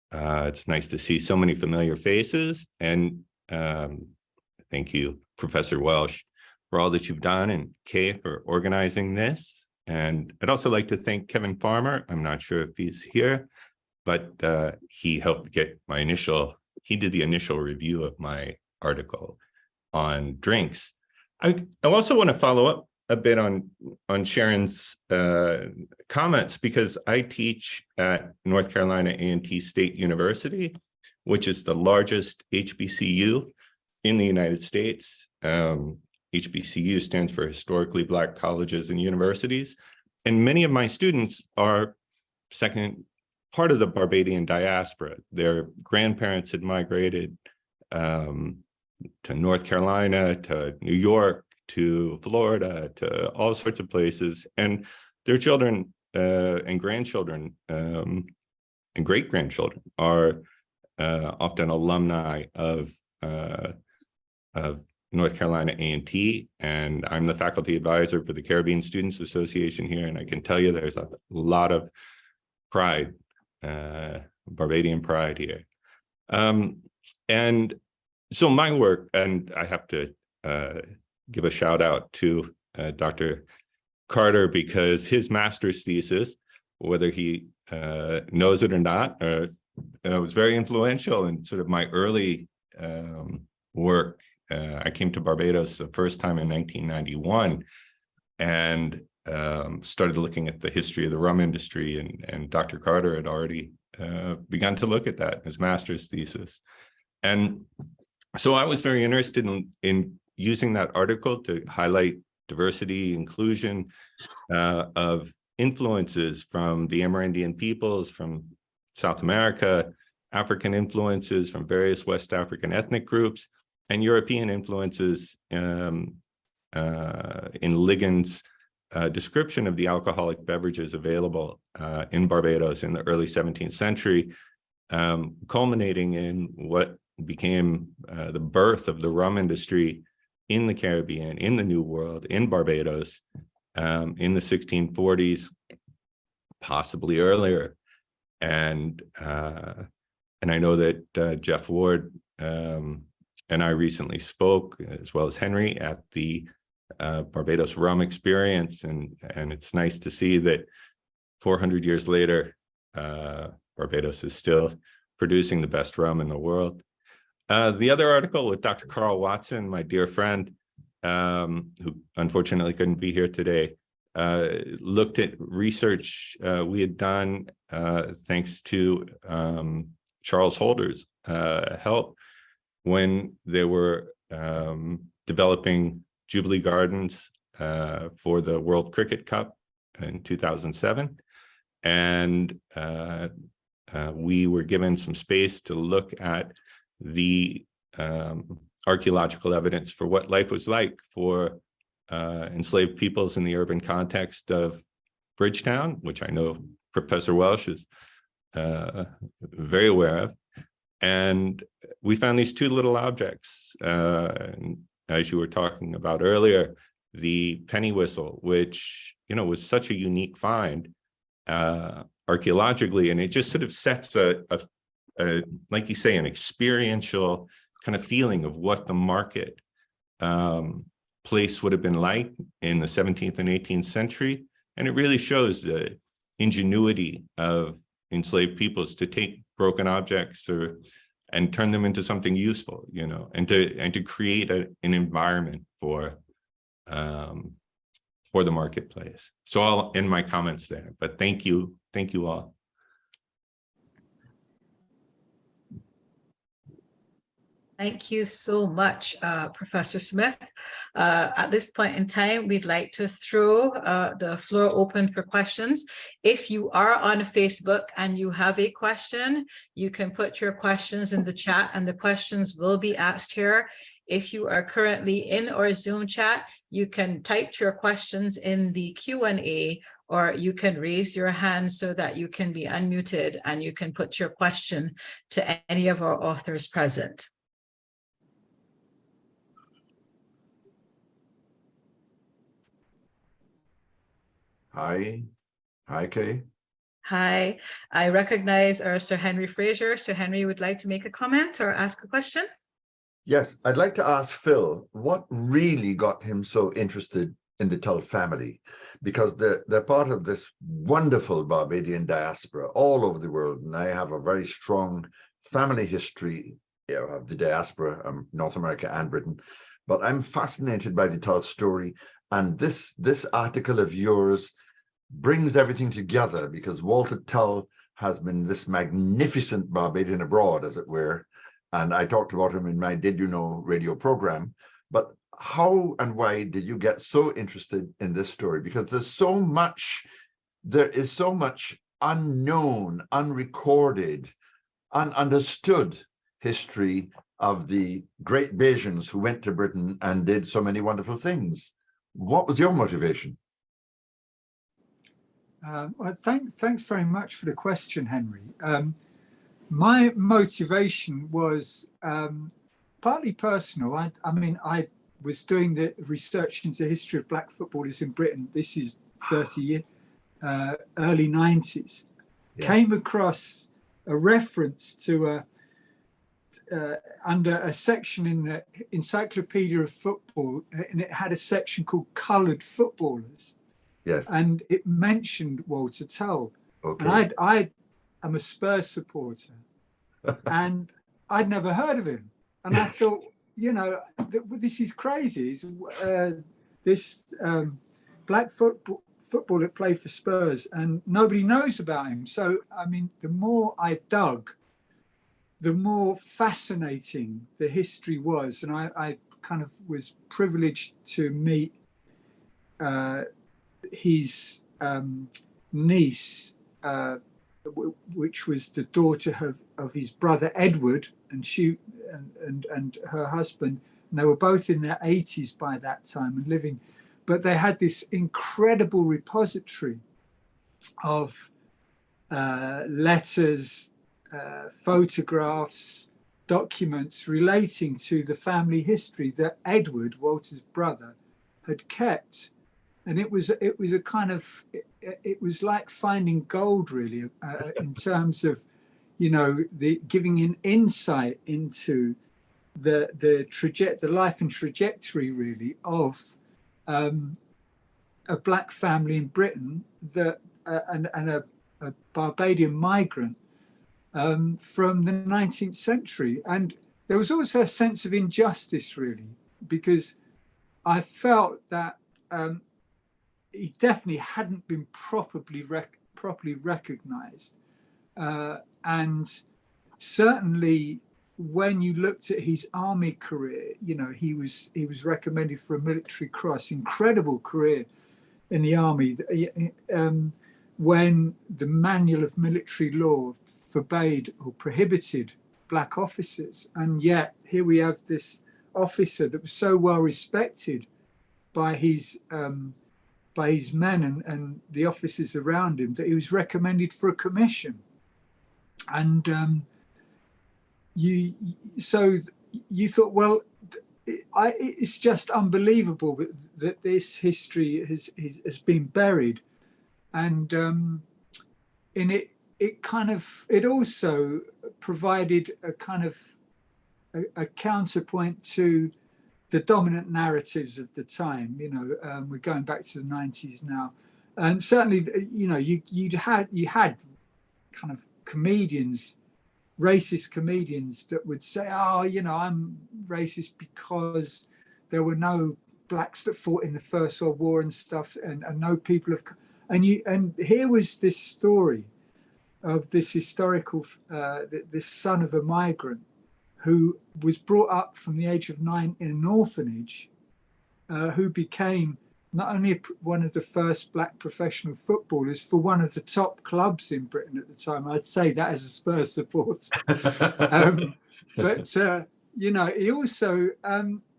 it's nice to see so many familiar faces, and thank you, Professor Welsh, for all that you've done, and Kay for organizing this. And I'd also like to thank Kevin Farmer. I'm not sure if he's here, but he helped get he did the initial review of my article on drinks. I also want to follow up a bit on Sharon's comments, because I teach at North Carolina A&T State University, which is the largest HBCU in the United States. HBCU stands for Historically Black Colleges and Universities. And many of my students are part of the Barbadian diaspora. Their grandparents had migrated to North Carolina, to New York, to Florida, to all sorts of places, and their children and grandchildren and great-grandchildren are often alumni of North Carolina A&T, and I'm the faculty advisor for the Caribbean Students Association here, and I can tell you there's a lot of pride, Barbadian pride here. And so my work, and I have to give a shout out to Dr. Carter, because his master's thesis, whether he knows it or not, was very influential in sort of my early work. I came to Barbados the first time in 1991 and started looking at the history of the rum industry, and Dr. Carter had already begun to look at that in his master's thesis. And so I was very interested in using that article to highlight diversity, inclusion of influences from the Amerindian peoples, from South America, African influences from various West African ethnic groups, and European influences in Ligon's description of the alcoholic beverages available in Barbados in the early 17th century, culminating in what became the birth of the rum industry in the Caribbean, in the New World, in Barbados, in the 1640s, possibly earlier. And I know that Jeff Ward and I recently spoke, as well as Henry, at the Barbados Rum Experience, and it's nice to see that 400 years later, Barbados is still producing the best rum in the world. The other article with Dr. Carl Watson, my dear friend, who unfortunately couldn't be here today, looked at research we had done thanks to Charles Holder's help when they were developing Jubilee Gardens for the World Cricket Cup in 2007. And we were given some space to look at the archaeological evidence for what life was like for enslaved peoples in the urban context of Bridgetown, which I know Professor Welsh is very aware of. And we found these two little objects. as you were talking about earlier, the penny whistle, which, was such a unique find archaeologically, and it just sort of sets a like you say, an experiential kind of feeling of what the market place would have been like in the 17th and 18th century. And it really shows the ingenuity of enslaved peoples to take broken objects and turn them into something useful, and to create an environment for the marketplace. So I'll end my comments there, but thank you all.
Thank you so much, Professor Smith. At this point in time, we'd like to throw the floor open for questions. If you are on Facebook and you have a question, you can put your questions in the chat and the questions will be asked here. If you are currently in our Zoom chat, you can type your questions in the Q&A, or you can raise your hand so that you can be unmuted and you can put your question to any of our authors present.
Hi, Kay.
Hi, I recognize our Sir Henry Fraser. Sir Henry would like to make a comment or ask a question.
Yes, I'd like to ask Phil, what really got him so interested in the Tull family? Because they're part of this wonderful Barbadian diaspora all over the world, and I have a very strong family history of the diaspora, North America and Britain. But I'm fascinated by the Tull story, and this article of yours brings everything together, because Walter Tull has been this magnificent Barbadian abroad, as it were, and I talked about him in my Did You Know radio program. But how and why did you get so interested in this story? Because there is so much unknown, unrecorded, ununderstood history of the great Bajans who went to Britain and did so many wonderful things. What was your motivation?
Well, thanks very much for the question, Henry. My motivation was partly personal. I mean, I was doing the research into the history of black footballers in Britain. This is 30 years, early 90s. Yeah. Came across a reference to under a section in the Encyclopedia of Football, and it had a section called Coloured Footballers.
Yes.
And it mentioned Walter Tull. Okay. And I am a Spurs supporter, and I'd never heard of him. And I thought, this is crazy. This black footballer played for Spurs, and nobody knows about him. So, I mean, the more I dug, the more fascinating the history was. And I kind of was privileged to meet his niece, which was the daughter of his brother Edward, and she and her husband. And they were both in their 80s by that time and living, but they had this incredible repository of letters, photographs, documents relating to the family history that Edward, Walter's brother, had kept. And it was a kind of, it was like finding gold, really, in terms of, the giving an insight into the life and trajectory, really, of a black family in Britain that and a Barbadian migrant from the 19th century. And there was also a sense of injustice, really, because I felt that he definitely hadn't been properly recognized. And certainly when you looked at his army career, he was recommended for a military cross, incredible career in the army. When the manual of military law forbade or prohibited black officers, and yet here we have this officer that was so well respected by his men and the officers around him that he was recommended for a commission. And so you thought, well, it's just unbelievable that this history has been buried, and in it also provided a kind of a counterpoint to the dominant narratives of the time. You know, we're going back to the 90s now, and certainly, you know, you had kind of comedians, racist comedians, that would say, oh, you know, I'm racist because there were no blacks that fought in the First World War and stuff, and no people of, and here was this story of this historical, this son of a migrant who was brought up from the age of 9 in an orphanage, who became not only one of the first black professional footballers for one of the top clubs in Britain at the time. I'd say that as a Spurs supporter. But you know, he also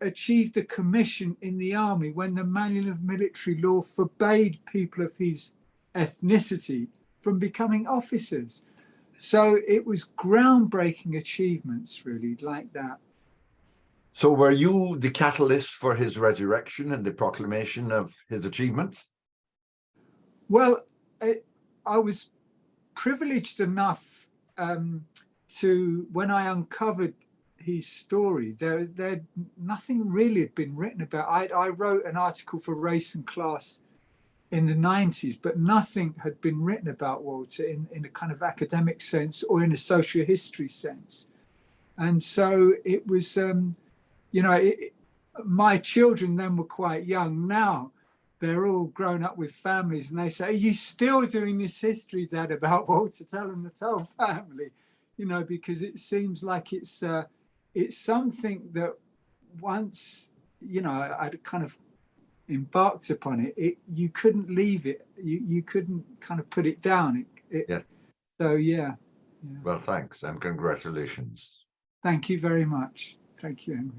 achieved a commission in the army when the Manual of Military Law forbade people of his ethnicity from becoming officers. So it was groundbreaking achievements, really, like that.
So were you the catalyst for his resurrection and the proclamation of his achievements?
Well, I was privileged enough to, when I uncovered his story, there nothing really had been written about. I wrote an article for Race and Class in the 90s, but nothing had been written about Walter in a kind of academic sense or in a social history sense. And so it was, you know, my children then were quite young. Now they're all grown up with families, and they say, are you still doing this history, Dad, about Walter Tell and the Tell family? You know, because it seems like it's something that once, you know, I'd kind of embarked upon it, you couldn't leave it. You couldn't kind of put it down.
Yes.
So, yeah.
Well, thanks and congratulations.
Thank you very much. Thank you, Henry.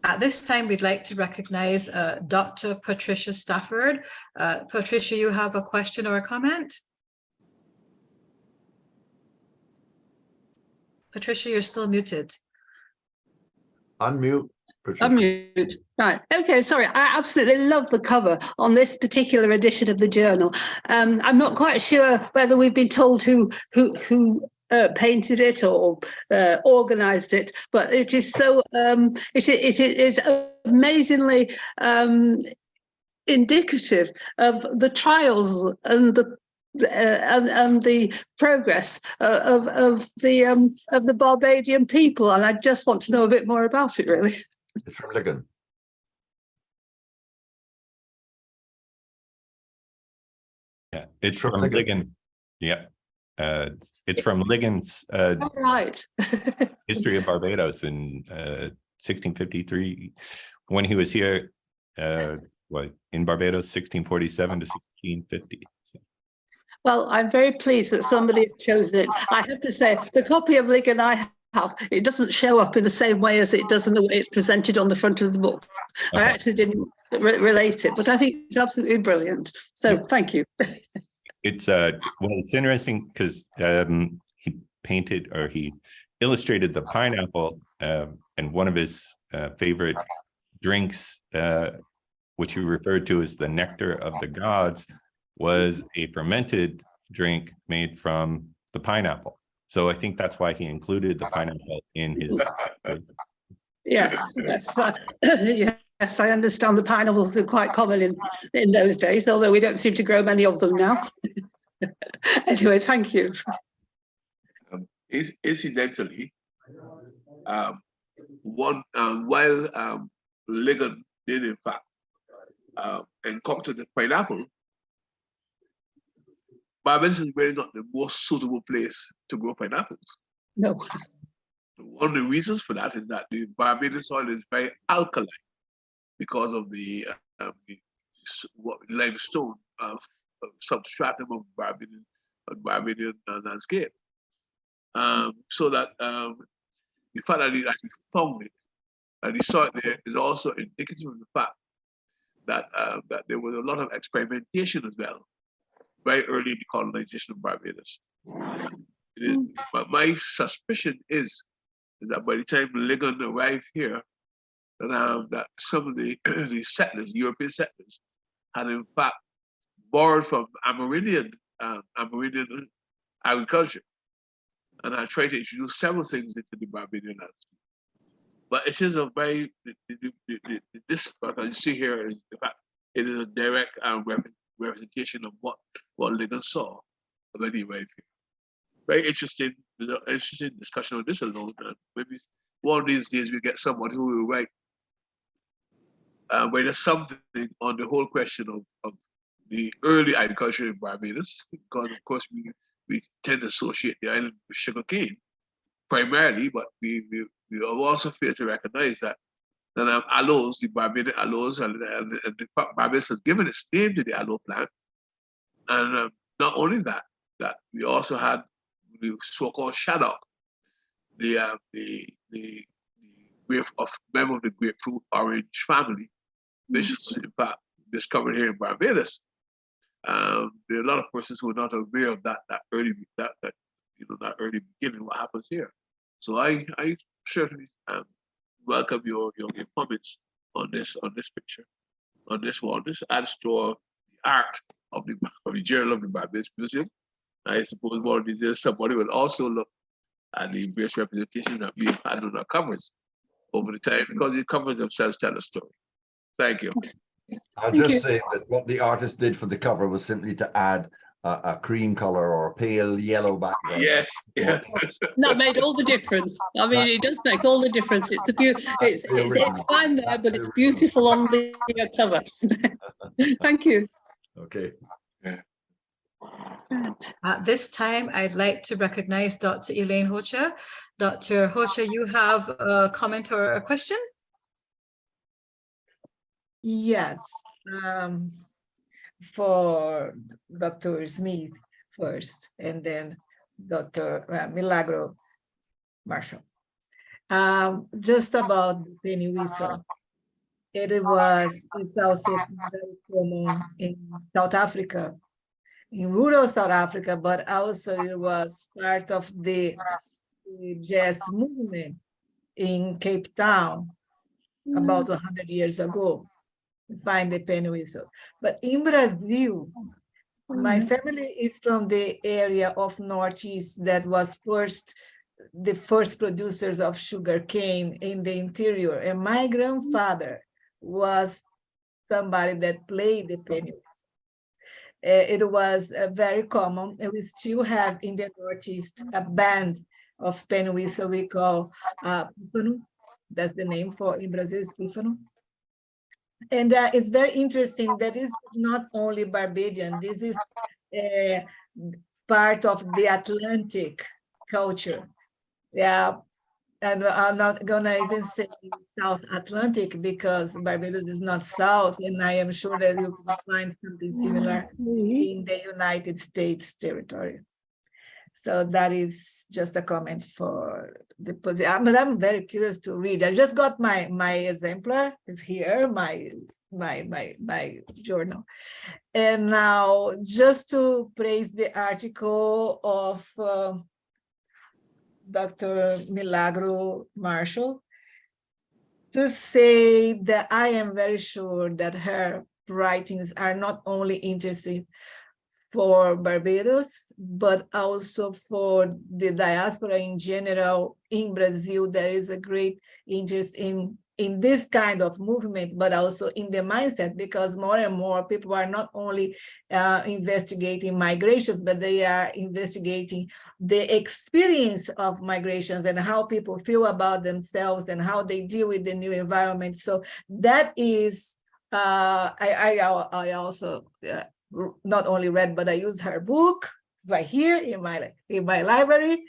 At this time, we'd like to recognize Dr. Patricia Stafford. Patricia, you have a question or a comment? Patricia, you're still muted.
Unmute, Patricia.
Unmute. Right. Okay. Sorry. I absolutely love the cover on this particular edition of the journal. I'm not quite sure whether we've been told who painted it or organized it, but it is so it is amazingly indicative of the trials and the progress of the Barbadian people, and I just want to know a bit more about it, really.
It's from Ligon.
Yeah, it's from Ligon. Yeah. It's from Ligon's
right.
History of Barbados in 1653, when he was here, in Barbados, 1647 to 1650. So.
Well, I'm very pleased that somebody has chosen it. I have to say, the copy of Ligon I have, it doesn't show up in the same way as it does in the way it's presented on the front of the book. I actually didn't relate it, but I think it's absolutely brilliant. So thank you.
It's it's interesting because he painted, or he illustrated, the pineapple, and one of his favorite drinks, which he referred to as the nectar of the gods, was a fermented drink made from the pineapple. So I think that's why he included the pineapple in his.
Yes, yes, I understand the pineapples are quite common in those days, although we don't seem to grow many of them now. Anyway, thank you.
Incidentally, while Ligon did in fact concoct the pineapple, Barbados is really not the most suitable place to grow pineapples.
No.
One of the reasons for that is that the Barbados soil is very alkaline because of the limestone substratum of Barbadian landscape. So that the fact that he actually found it and he saw it there is also indicative of the fact that that there was a lot of experimentation as well, very early in the colonization of Barbados. But my suspicion is is that by the time Lincoln arrived here, that some of the, the settlers, European settlers, had in fact borrowed from Amerindian agriculture. And I tried to introduce several things into the Barbadian landscape. But it is a very, this, what I see here is, in fact, it is a direct representation of what Lincoln saw when he arrived here. Very interesting, interesting discussion on this alone. Maybe one of these days we get someone who will write there's something on the whole question of the early agriculture in Barbados, because of course we tend to associate the island with sugarcane primarily, but we also fail to recognize that aloes, the Barbadian aloes, and the fact Barbados has given its name to the aloe plant. And not only that we also had the so-called shaddock, the member of the grapefruit orange family, which is in fact discovered here in Barbados. There are a lot of persons who are not aware of that early beginning, what happens here. So I certainly welcome your comments on this picture, on this one. This adds to the art of the Journal of the Barbados Museum. I suppose one of these days somebody will also look at the various representations that we've had on our covers over the time, because the covers themselves tell a story. Thank you.
I'll just say that what the artist did for the cover was simply to add a cream color or a pale yellow background.
Yes, yeah.
That made all the difference. I mean, it does make all the difference. It's it's fine there, but it's beautiful on the cover. Thank you.
Okay.
Yeah.
At this time, I'd like to recognize Dr. Elaine Hocha. Dr. Hocha, you have a comment or a question?
Yes, for Dr. Smith first, and then Dr. Milagro Marshall. Just about the penny whistle. It's also very common in South Africa, in rural South Africa, but also it was part of the jazz movement in Cape Town about 100 years ago. Find the penny whistle. But in Brazil, my family is from the area of Northeast that was the first producers of sugar cane in the interior. And my grandfather was somebody that played the penny whistle. It was very common, and we still have in the Northeast a band of penny whistle we call pífano. That's the name for in Brazil is pífano. And it's very interesting that it's not only Barbadian, this is part of the Atlantic culture. Yeah, and I'm not gonna even say South Atlantic because Barbados is not South, and I am sure that you will find something similar in the United States territory. So that is just a comment for the position. But I'm very curious to read. I just got my exemplar. It's here, my journal. And now, just to praise the article of Dr. Milagro Marshall, to say that I am very sure that her writings are not only interesting for Barbados, but also for the diaspora in general in Brazil. There is a great interest in this kind of movement, but also in the mindset, because more and more people are not only investigating migrations, but they are investigating the experience of migrations and how people feel about themselves and how they deal with the new environment. So that is, I also not only read, but I use her book right here in my library.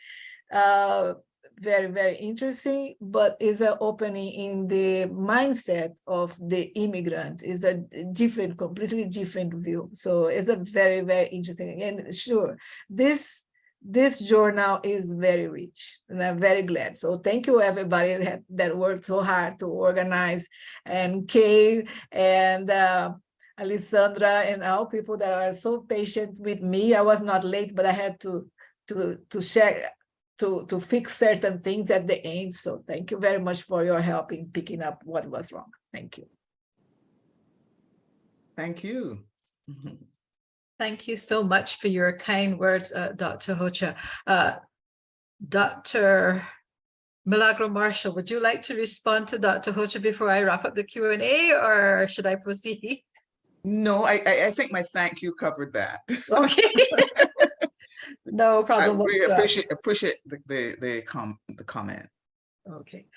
Very, very interesting, but is an opening in the mindset of the immigrant. Is a different, completely different view. So it's a very, very interesting. And sure, this journal is very rich, and I'm very glad. So thank you everybody that worked so hard to organize, and Kay and Alessandra and all people that are so patient with me. I was not late, but I had to share. to fix certain things at the end. So thank you very much for your help in picking up what was wrong. Thank you.
Thank you.
Thank you so much for your kind words, Dr. Hocha. Dr. Milagro Marshall, would you like to respond to Dr. Hocha before I wrap up the Q&A, or should I proceed?
No, I think my thank you covered that.
Okay. No
I
problem
really
whatsoever.
appreciate the comment.
Okay.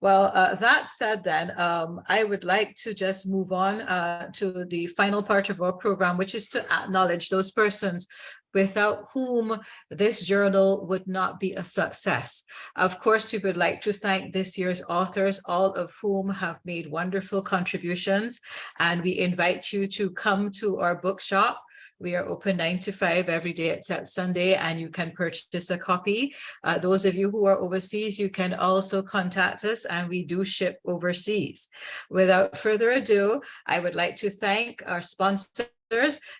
Well, that said then, I would like to just move on to the final part of our program, which is to acknowledge those persons without whom this journal would not be a success. Of course, we would like to thank this year's authors, all of whom have made wonderful contributions, and we invite you to come to our bookshop. We are open 9 to 5 every day except Sunday, and you can purchase a copy. Those of you who are overseas, you can also contact us, and we do ship overseas. Without further ado, I would like to thank our sponsors,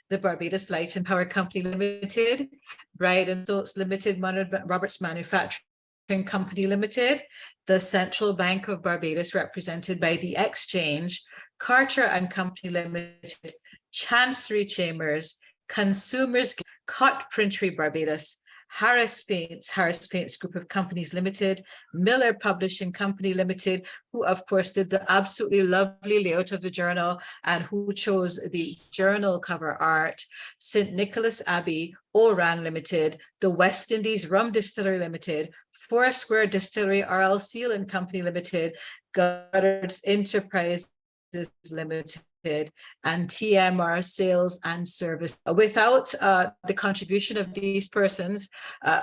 the Barbados Light and Power Company Limited, Bride and Stokes Limited, Roberts Manufacturing Company Limited, the Central Bank of Barbados, represented by the Exchange, Carter and Company Limited, Chancery Chambers, Consumers, Cut Printery Barbados, Harris Paints Group of Companies Limited, Miller Publishing Company Limited, who of course did the absolutely lovely layout of the journal and who chose the journal cover art, St. Nicholas Abbey, Oran Limited, the West Indies Rum Distillery Limited, Foursquare Distillery RLC and Company Limited, Goddard's Enterprises Limited, and TMR Sales and Service. Without the contribution of these persons,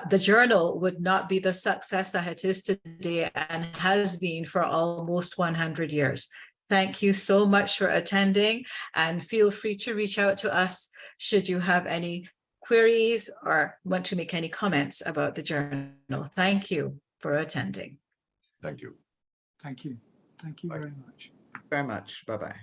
the journal would not be the success that it is today and has been for almost 100 years. Thank you so much for attending, and feel free to reach out to us should you have any queries or want to make any comments about the journal. Thank you for attending.
Thank you.
Thank you. Thank you
Bye.
very much.
Very much. Bye-bye.